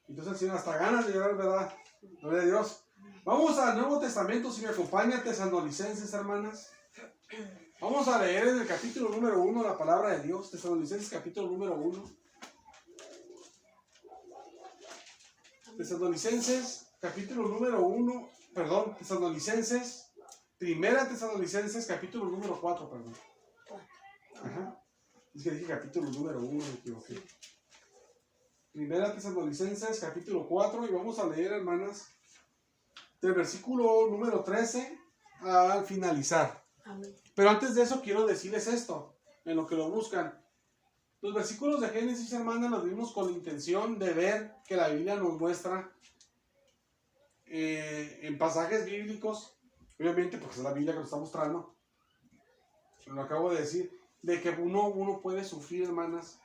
Entonces, si hasta ganas de llorar, ¿verdad? Gloria a Dios. Vamos al Nuevo Testamento, si me acompaña, Tesalonicenses, hermanas. Vamos a leer en el capítulo número 1 la palabra de Dios. Tesalonicenses, capítulo número 1. Tesalonicenses, capítulo número 1. Perdón, Tesalonicenses. Primera Tesalonicenses, capítulo número 4, perdón. Ajá. Es que dije capítulo número 1, me equivoqué. Primera Tesalonicenses, capítulo 4, y vamos a leer, hermanas, del versículo número 13 al finalizar. Amén. Pero antes de eso quiero decirles esto, en lo que lo buscan. Los versículos de Génesis, hermanas, los vimos con la intención de ver que la Biblia nos muestra en pasajes bíblicos, obviamente porque es la Biblia que nos está mostrando, lo acabo de decir, de que uno puede sufrir, hermanas,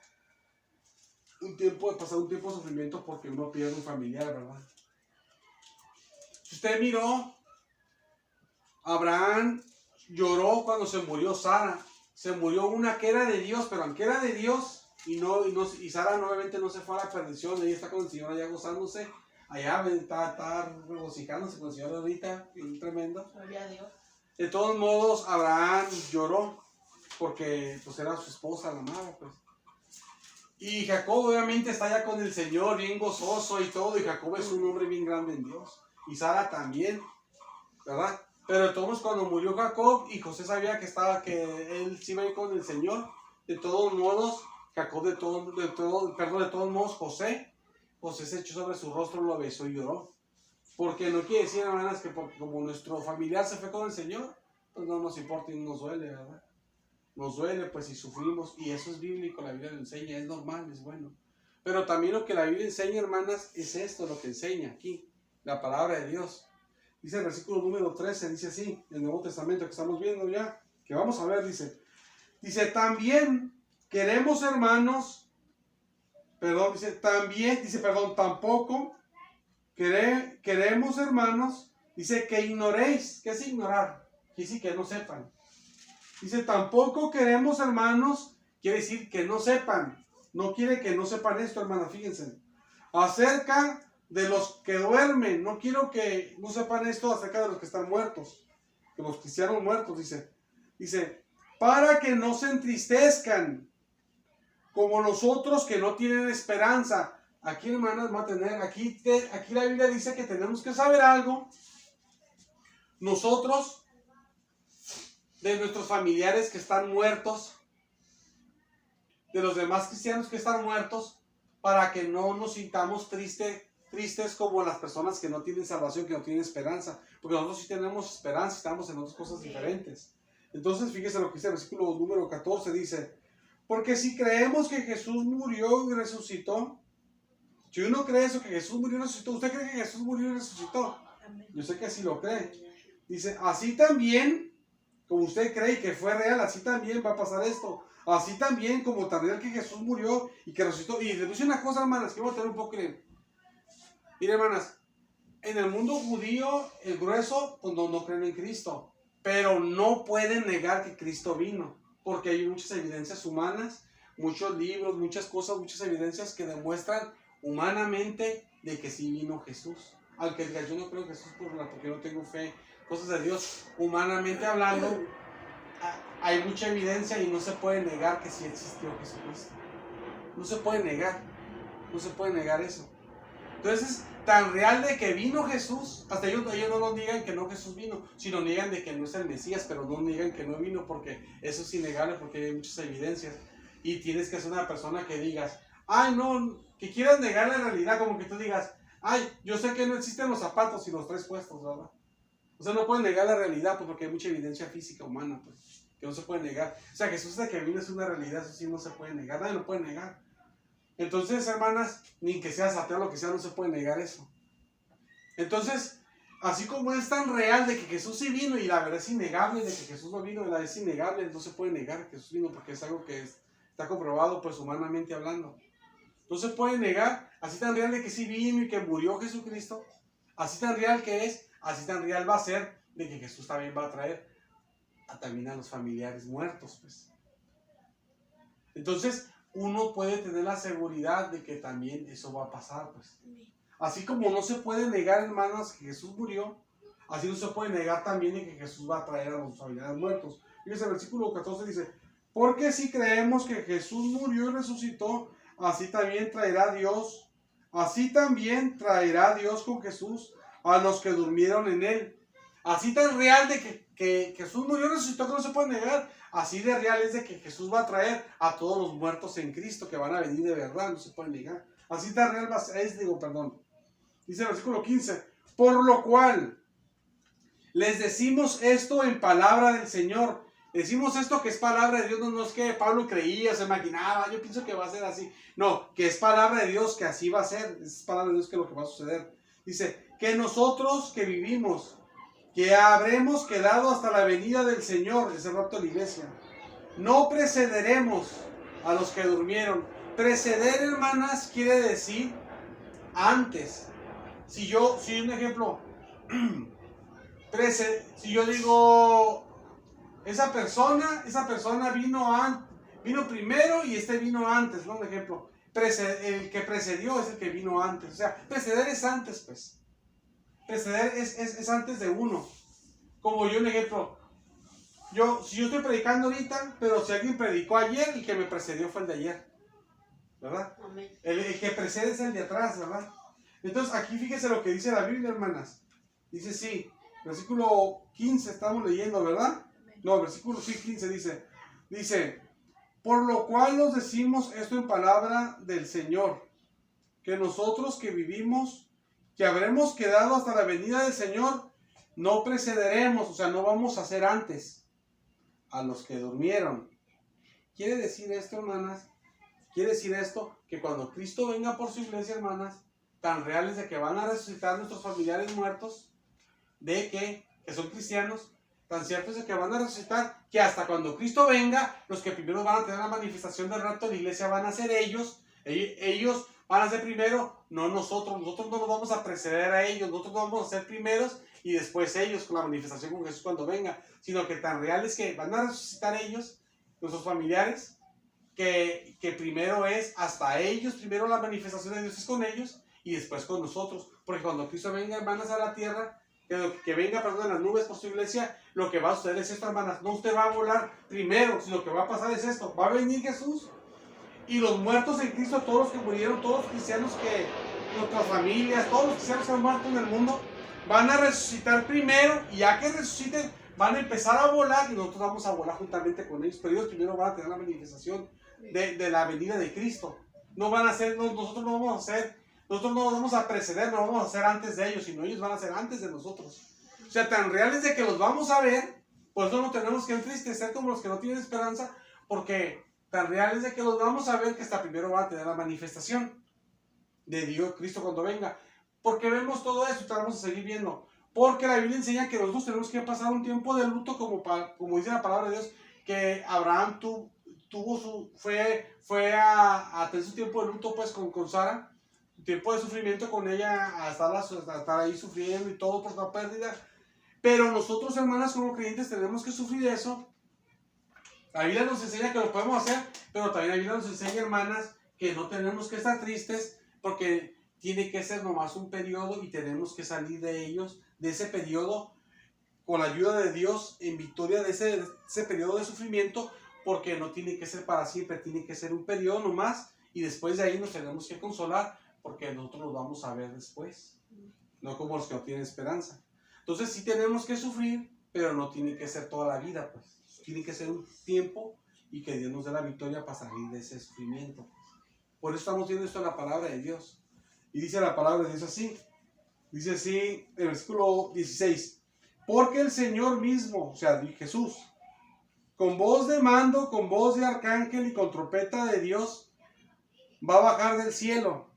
pasar un tiempo de sufrimiento porque uno pierde un familiar, ¿verdad? Si usted miró, Abraham lloró cuando se murió Sara. Se murió una que era de Dios, pero aunque era de Dios, y Sara nuevamente no se fue a la perdición, ella está con el Señor allá gozándose, allá está regocijándose con el Señor ahorita, bien tremendo. Gloria a Dios. De todos modos, Abraham lloró, porque pues era su esposa, la amaba, pues. Y Jacob obviamente está allá con el Señor, bien gozoso y todo, y Jacob es un hombre bien grande en Dios. Y Sara también, ¿verdad? Pero de todos modos, cuando murió Jacob y José sabía que él sí iba a ir con el Señor, de todos modos, Jacob de todos modos, José se echó sobre su rostro, lo besó y lloró. Porque no quiere decir, hermanas, que como nuestro familiar se fue con el Señor, pues no nos importa y no nos duele, ¿verdad? Nos duele, pues, si sufrimos, y eso es bíblico, la Biblia lo enseña, es normal, es bueno. Pero también lo que la Biblia enseña, hermanas, es esto, lo que enseña aquí, la palabra de Dios. Dice el versículo número 13, dice así, el Nuevo Testamento que estamos viendo ya, que vamos a ver, dice, también queremos, hermanos, tampoco queremos, hermanos, dice que ignoréis. ¿Qué es ignorar? Quiere decir que no sepan. Dice, tampoco queremos, hermanos, quiere decir que no sepan. No quiere que no sepan esto, hermanos, fíjense. Acerca de los que duermen. No quiero que no sepan esto acerca de los que están muertos. De los cristianos muertos, dice, para que no se entristezcan como nosotros que no tienen esperanza. Aquí, hermanas, va a tener, aquí la Biblia dice que tenemos que saber algo. Nosotros, de nuestros familiares que están muertos, de los demás cristianos que están muertos, para que no nos sintamos tristes como las personas que no tienen salvación, que no tienen esperanza, porque nosotros sí tenemos esperanza, estamos en otras cosas diferentes. Entonces, fíjese lo que dice el versículo número 14, dice, porque si creemos que Jesús murió y resucitó, si uno cree eso, que Jesús murió y resucitó, ¿usted cree que Jesús murió y resucitó? Yo sé que así lo cree. Dice, así también, como usted cree que fue real, así también va a pasar esto. Así también, como tan real que Jesús murió y que resucitó. Y les dice una cosa, hermanas, que voy a tener un poco de... Miren, hermanas, en el mundo judío, el grueso, pues no creen en Cristo. Pero no pueden negar que Cristo vino. Porque hay muchas evidencias humanas, muchos libros, muchas cosas, muchas evidencias que demuestran humanamente de que sí vino Jesús. Al que diga, yo no creo en Jesús porque no tengo fe, cosas de Dios, humanamente hablando, hay mucha evidencia y no se puede negar que sí existió Jesucristo. No se puede negar eso. Entonces, tan real de que vino Jesús, hasta ellos no nos niegan que no Jesús vino, sino niegan de que no es el Mesías, pero no niegan que no vino, porque eso es innegable, porque hay muchas evidencias. Y tienes que ser una persona que digas, ay, no, que quieras negar la realidad, como que tú digas, ay, yo sé que no existen los zapatos y los tres puestos, ¿verdad? O sea, no pueden negar la realidad, pues porque hay mucha evidencia física humana, pues, que no se puede negar. O sea, Jesús de que vino es una realidad, eso sí no se puede negar, nadie lo puede negar. Entonces, hermanas, ni que seas ateo o lo que sea, no se puede negar eso. Entonces, así como es tan real de que Jesús sí vino y la verdad es innegable de que Jesús no vino, la verdad es innegable, no se puede negar que Jesús vino porque es algo que está comprobado, pues, humanamente hablando. No se puede negar, así tan real de que sí vino y que murió Jesucristo, así tan real que es, así tan real va a ser de que Jesús también va a traer también a los familiares muertos, pues. Entonces, uno puede tener la seguridad de que también eso va a pasar, pues. Así como no se puede negar, hermanas, que Jesús murió, así no se puede negar también de que Jesús va a traer a los familiares muertos. Fíjense, el versículo 14 dice, porque si creemos que Jesús murió y resucitó, así también traerá Dios con Jesús a los que durmieron en él. Así tan real de que Jesús murió y resucitó que no se puede negar, así de real es de que Jesús va a traer a todos los muertos en Cristo que van a venir de verdad, no se puede negar. Así tan real dice el versículo 15, por lo cual les decimos esto en palabra del Señor. Decimos esto que es palabra de Dios, no es que Pablo creía, se imaginaba, yo pienso que va a ser así. No, que es palabra de Dios, que así va a ser. Es palabra de Dios que es lo que va a suceder. Dice, que nosotros que vivimos, que habremos quedado hasta la venida del Señor, ese rapto de la iglesia, no precederemos a los que durmieron. Preceder, hermanas, quiere decir antes. Si un ejemplo, si yo digo, esa persona vino primero y vino antes, ¿no? Un ejemplo, el que precedió es el que vino antes. O sea, preceder es antes, pues. Preceder es antes de uno. Como yo, un ejemplo, si yo estoy predicando ahorita, pero si alguien predicó ayer, el que me precedió fue el de ayer, ¿verdad? El que precede es el de atrás, ¿verdad? Entonces, aquí fíjese lo que dice la Biblia, hermanas. Dice, sí, versículo 15 estamos leyendo, ¿verdad? No, versículo 15 dice, por lo cual nos decimos esto en palabra del Señor, que nosotros que vivimos, que habremos quedado hasta la venida del Señor, no precederemos, o sea, no vamos a ser antes a los que durmieron. ¿Quiere decir esto, hermanas? Quiere decir esto, que cuando Cristo venga por su iglesia, hermanas, tan reales de que van a resucitar nuestros familiares muertos, de que son cristianos, tan cierto es de que van a resucitar, que hasta cuando Cristo venga, los que primero van a tener la manifestación del rapto de la iglesia van a ser ellos van a ser primero, no nosotros no nos vamos a preceder a ellos, nosotros no vamos a ser primeros y después ellos con la manifestación con Jesús cuando venga, sino que tan real es que van a resucitar ellos, nuestros familiares, que primero es hasta ellos, primero la manifestación de Dios es con ellos y después con nosotros, porque cuando Cristo venga, hermanas, a la tierra, que venga, perdón, en las nubes por su iglesia, lo que va a suceder es esto, hermanas, no usted va a volar primero, sino lo que va a pasar es esto, va a venir Jesús y los muertos en Cristo, todos los que murieron, todos los cristianos nuestras familias, todos los cristianos que han muerto en el mundo, van a resucitar primero y ya que resuciten, van a empezar a volar y nosotros vamos a volar juntamente con ellos, pero ellos primero van a tener la manifestación de la venida de Cristo. No van a ser, nosotros no vamos a ser, nosotros no nos vamos a preceder, no vamos a ser antes de ellos, sino ellos van a ser antes de nosotros. O sea, tan reales de que los vamos a ver, por eso no tenemos que entristecer como los que no tienen esperanza, porque tan reales de que los vamos a ver que hasta primero van a tener la manifestación de Dios, Cristo cuando venga. Porque vemos todo eso y vamos a seguir viendo. Porque la Biblia enseña que nosotros tenemos que pasar un tiempo de luto, como dice la palabra de Dios, que Abraham fue a tener su tiempo de luto pues con Sara, un tiempo de sufrimiento con ella, a estar ahí sufriendo y todo por la pérdida. Pero nosotros, hermanas, como creyentes, tenemos que sufrir eso. La Biblia nos enseña que lo podemos hacer, pero también la Biblia nos enseña, hermanas, que no tenemos que estar tristes, porque tiene que ser nomás un periodo y tenemos que salir de ese periodo, con la ayuda de Dios, en victoria de ese periodo de sufrimiento, porque no tiene que ser para siempre, tiene que ser un periodo nomás, y después de ahí nos tenemos que consolar, porque nosotros nos vamos a ver después, no como los que no tienen esperanza. Entonces sí tenemos que sufrir, pero no tiene que ser toda la vida, pues. Tiene que ser un tiempo y que Dios nos dé la victoria para salir de ese sufrimiento. Por eso estamos viendo esto en la palabra de Dios. Y dice la palabra de Dios así. Dice así en el versículo 16. Porque el Señor mismo, o sea, Jesús, con voz de mando, con voz de arcángel y con trompeta de Dios, va a bajar del cielo.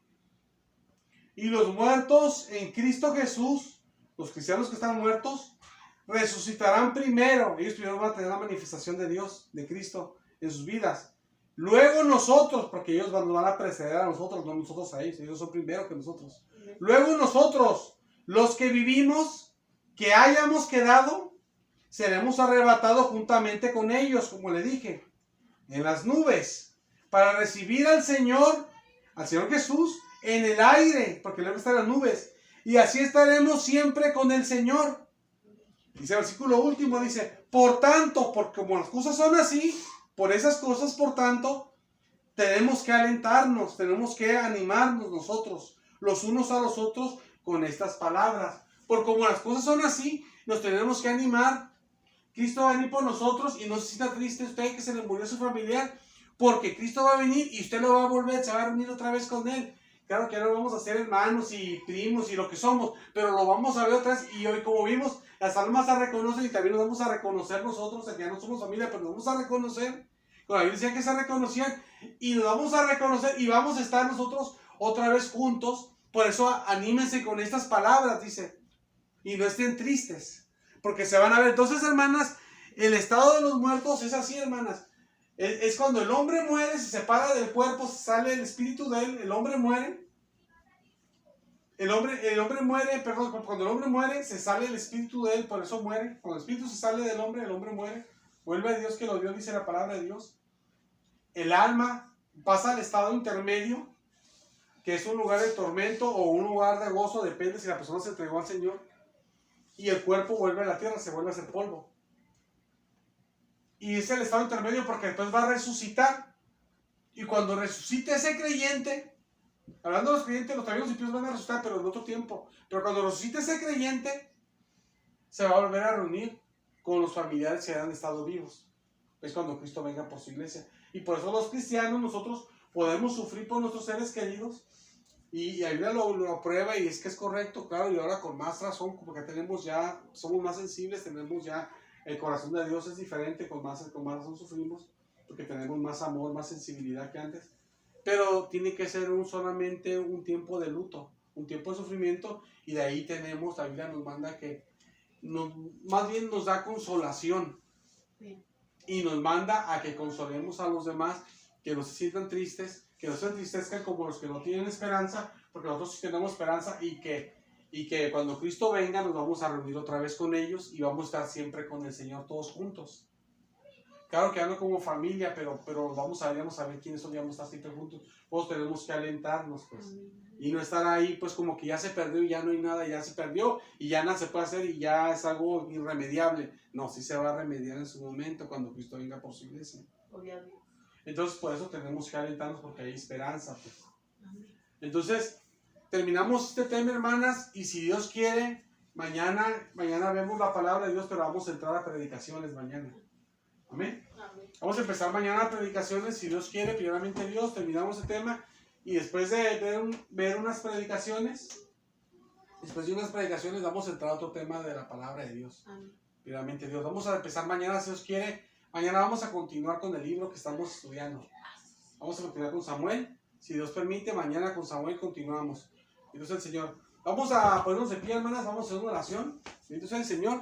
Y los muertos en Cristo Jesús, los cristianos que están muertos, resucitarán primero. Ellos primero van a tener la manifestación de Dios, de Cristo, en sus vidas. Luego nosotros, porque ellos nos van a preceder a nosotros, no nosotros a ellos. Ellos son primero que nosotros. Luego nosotros, los que vivimos, que hayamos quedado, seremos arrebatados juntamente con ellos, como le dije, en las nubes, para recibir al Señor Jesús, en el aire, porque luego están las nubes, y así estaremos siempre con el Señor. Dice el versículo último, dice, por tanto, porque como las cosas son así, por esas cosas, por tanto, tenemos que alentarnos, tenemos que animarnos nosotros, los unos a los otros, con estas palabras. Porque como las cosas son así, nos tenemos que animar. Cristo va a venir por nosotros y no se sienta triste usted que se le murió su familiar, porque Cristo va a venir y usted lo va a volver, se va a reunir otra vez con Él. Claro que ahora vamos a ser hermanos y primos y lo que somos, pero lo vamos a ver otra vez. Y hoy, como vimos, las almas se reconocen y también nos vamos a reconocer nosotros, que ya no somos familia, pero nos vamos a reconocer. Con la Biblia decía que se reconocían y nos vamos a reconocer y vamos a estar nosotros otra vez juntos. Por eso anímense con estas palabras, dice, y no estén tristes, porque se van a ver. Entonces, hermanas, el estado de los muertos es así, hermanas. Es cuando el hombre muere, se separa del cuerpo, sale el espíritu de él, el hombre muere. El hombre muere, perdón, cuando el hombre muere, se sale el espíritu de él, por eso muere. Cuando el espíritu se sale del hombre, el hombre muere. Vuelve a Dios que lo dio, dice la palabra de Dios. El alma pasa al estado intermedio, que es un lugar de tormento o un lugar de gozo, depende si la persona se entregó al Señor. Y el cuerpo vuelve a la tierra, se vuelve a hacer polvo. Y es el estado intermedio porque después va a resucitar. Y cuando resucite ese creyente, hablando de los creyentes, los traigones y pios van a resucitar, pero en otro tiempo. Pero cuando resucite ese creyente, se va a volver a reunir con los familiares que han estado vivos. Es cuando Cristo venga por su iglesia. Y por eso los cristianos, nosotros podemos sufrir por nuestros seres queridos. Y la Biblia lo aprueba y es que es correcto, claro, y ahora con más razón, porque somos más sensibles, tenemos ya, el corazón de Dios es diferente, con más razón sufrimos, porque tenemos más amor, más sensibilidad que antes. Pero tiene que ser solamente un tiempo de luto, un tiempo de sufrimiento, y de ahí tenemos, la Biblia nos manda que, más bien nos da consolación, y nos manda a que consolemos a los demás, que no se sientan tristes, que no se entristezcan como los que no tienen esperanza, porque nosotros sí tenemos esperanza y que cuando Cristo venga nos vamos a reunir otra vez con ellos y vamos a estar siempre con el Señor todos juntos. Claro que hablo como familia, pero vamos a ver quiénes son, vamos a estar siempre juntos. Todos tenemos que alentarnos, pues. Y no estar ahí, pues como que ya se perdió y ya no hay nada, ya se perdió y ya nada se puede hacer y ya es algo irremediable. No, sí se va a remediar en su momento cuando Cristo venga por su iglesia. Obviamente. Entonces, por eso tenemos que alentarnos porque hay esperanza, pues. Entonces, terminamos este tema, hermanas, y si Dios quiere, mañana vemos la palabra de Dios, pero vamos a entrar a predicaciones mañana. Amén. Amén. Vamos a empezar mañana a predicaciones, si Dios quiere, primeramente Dios, terminamos el tema, y después de ver unas predicaciones, vamos a entrar a otro tema de la palabra de Dios. Amén. Primeramente Dios. Vamos a empezar mañana, si Dios quiere. Mañana vamos a continuar con el libro que estamos estudiando. Vamos a continuar con Samuel. Si Dios permite, mañana con Samuel continuamos. Bendito sea el Señor. Vamos a ponernos de pie, hermanas. Vamos a hacer una oración. Bendito sea el Señor.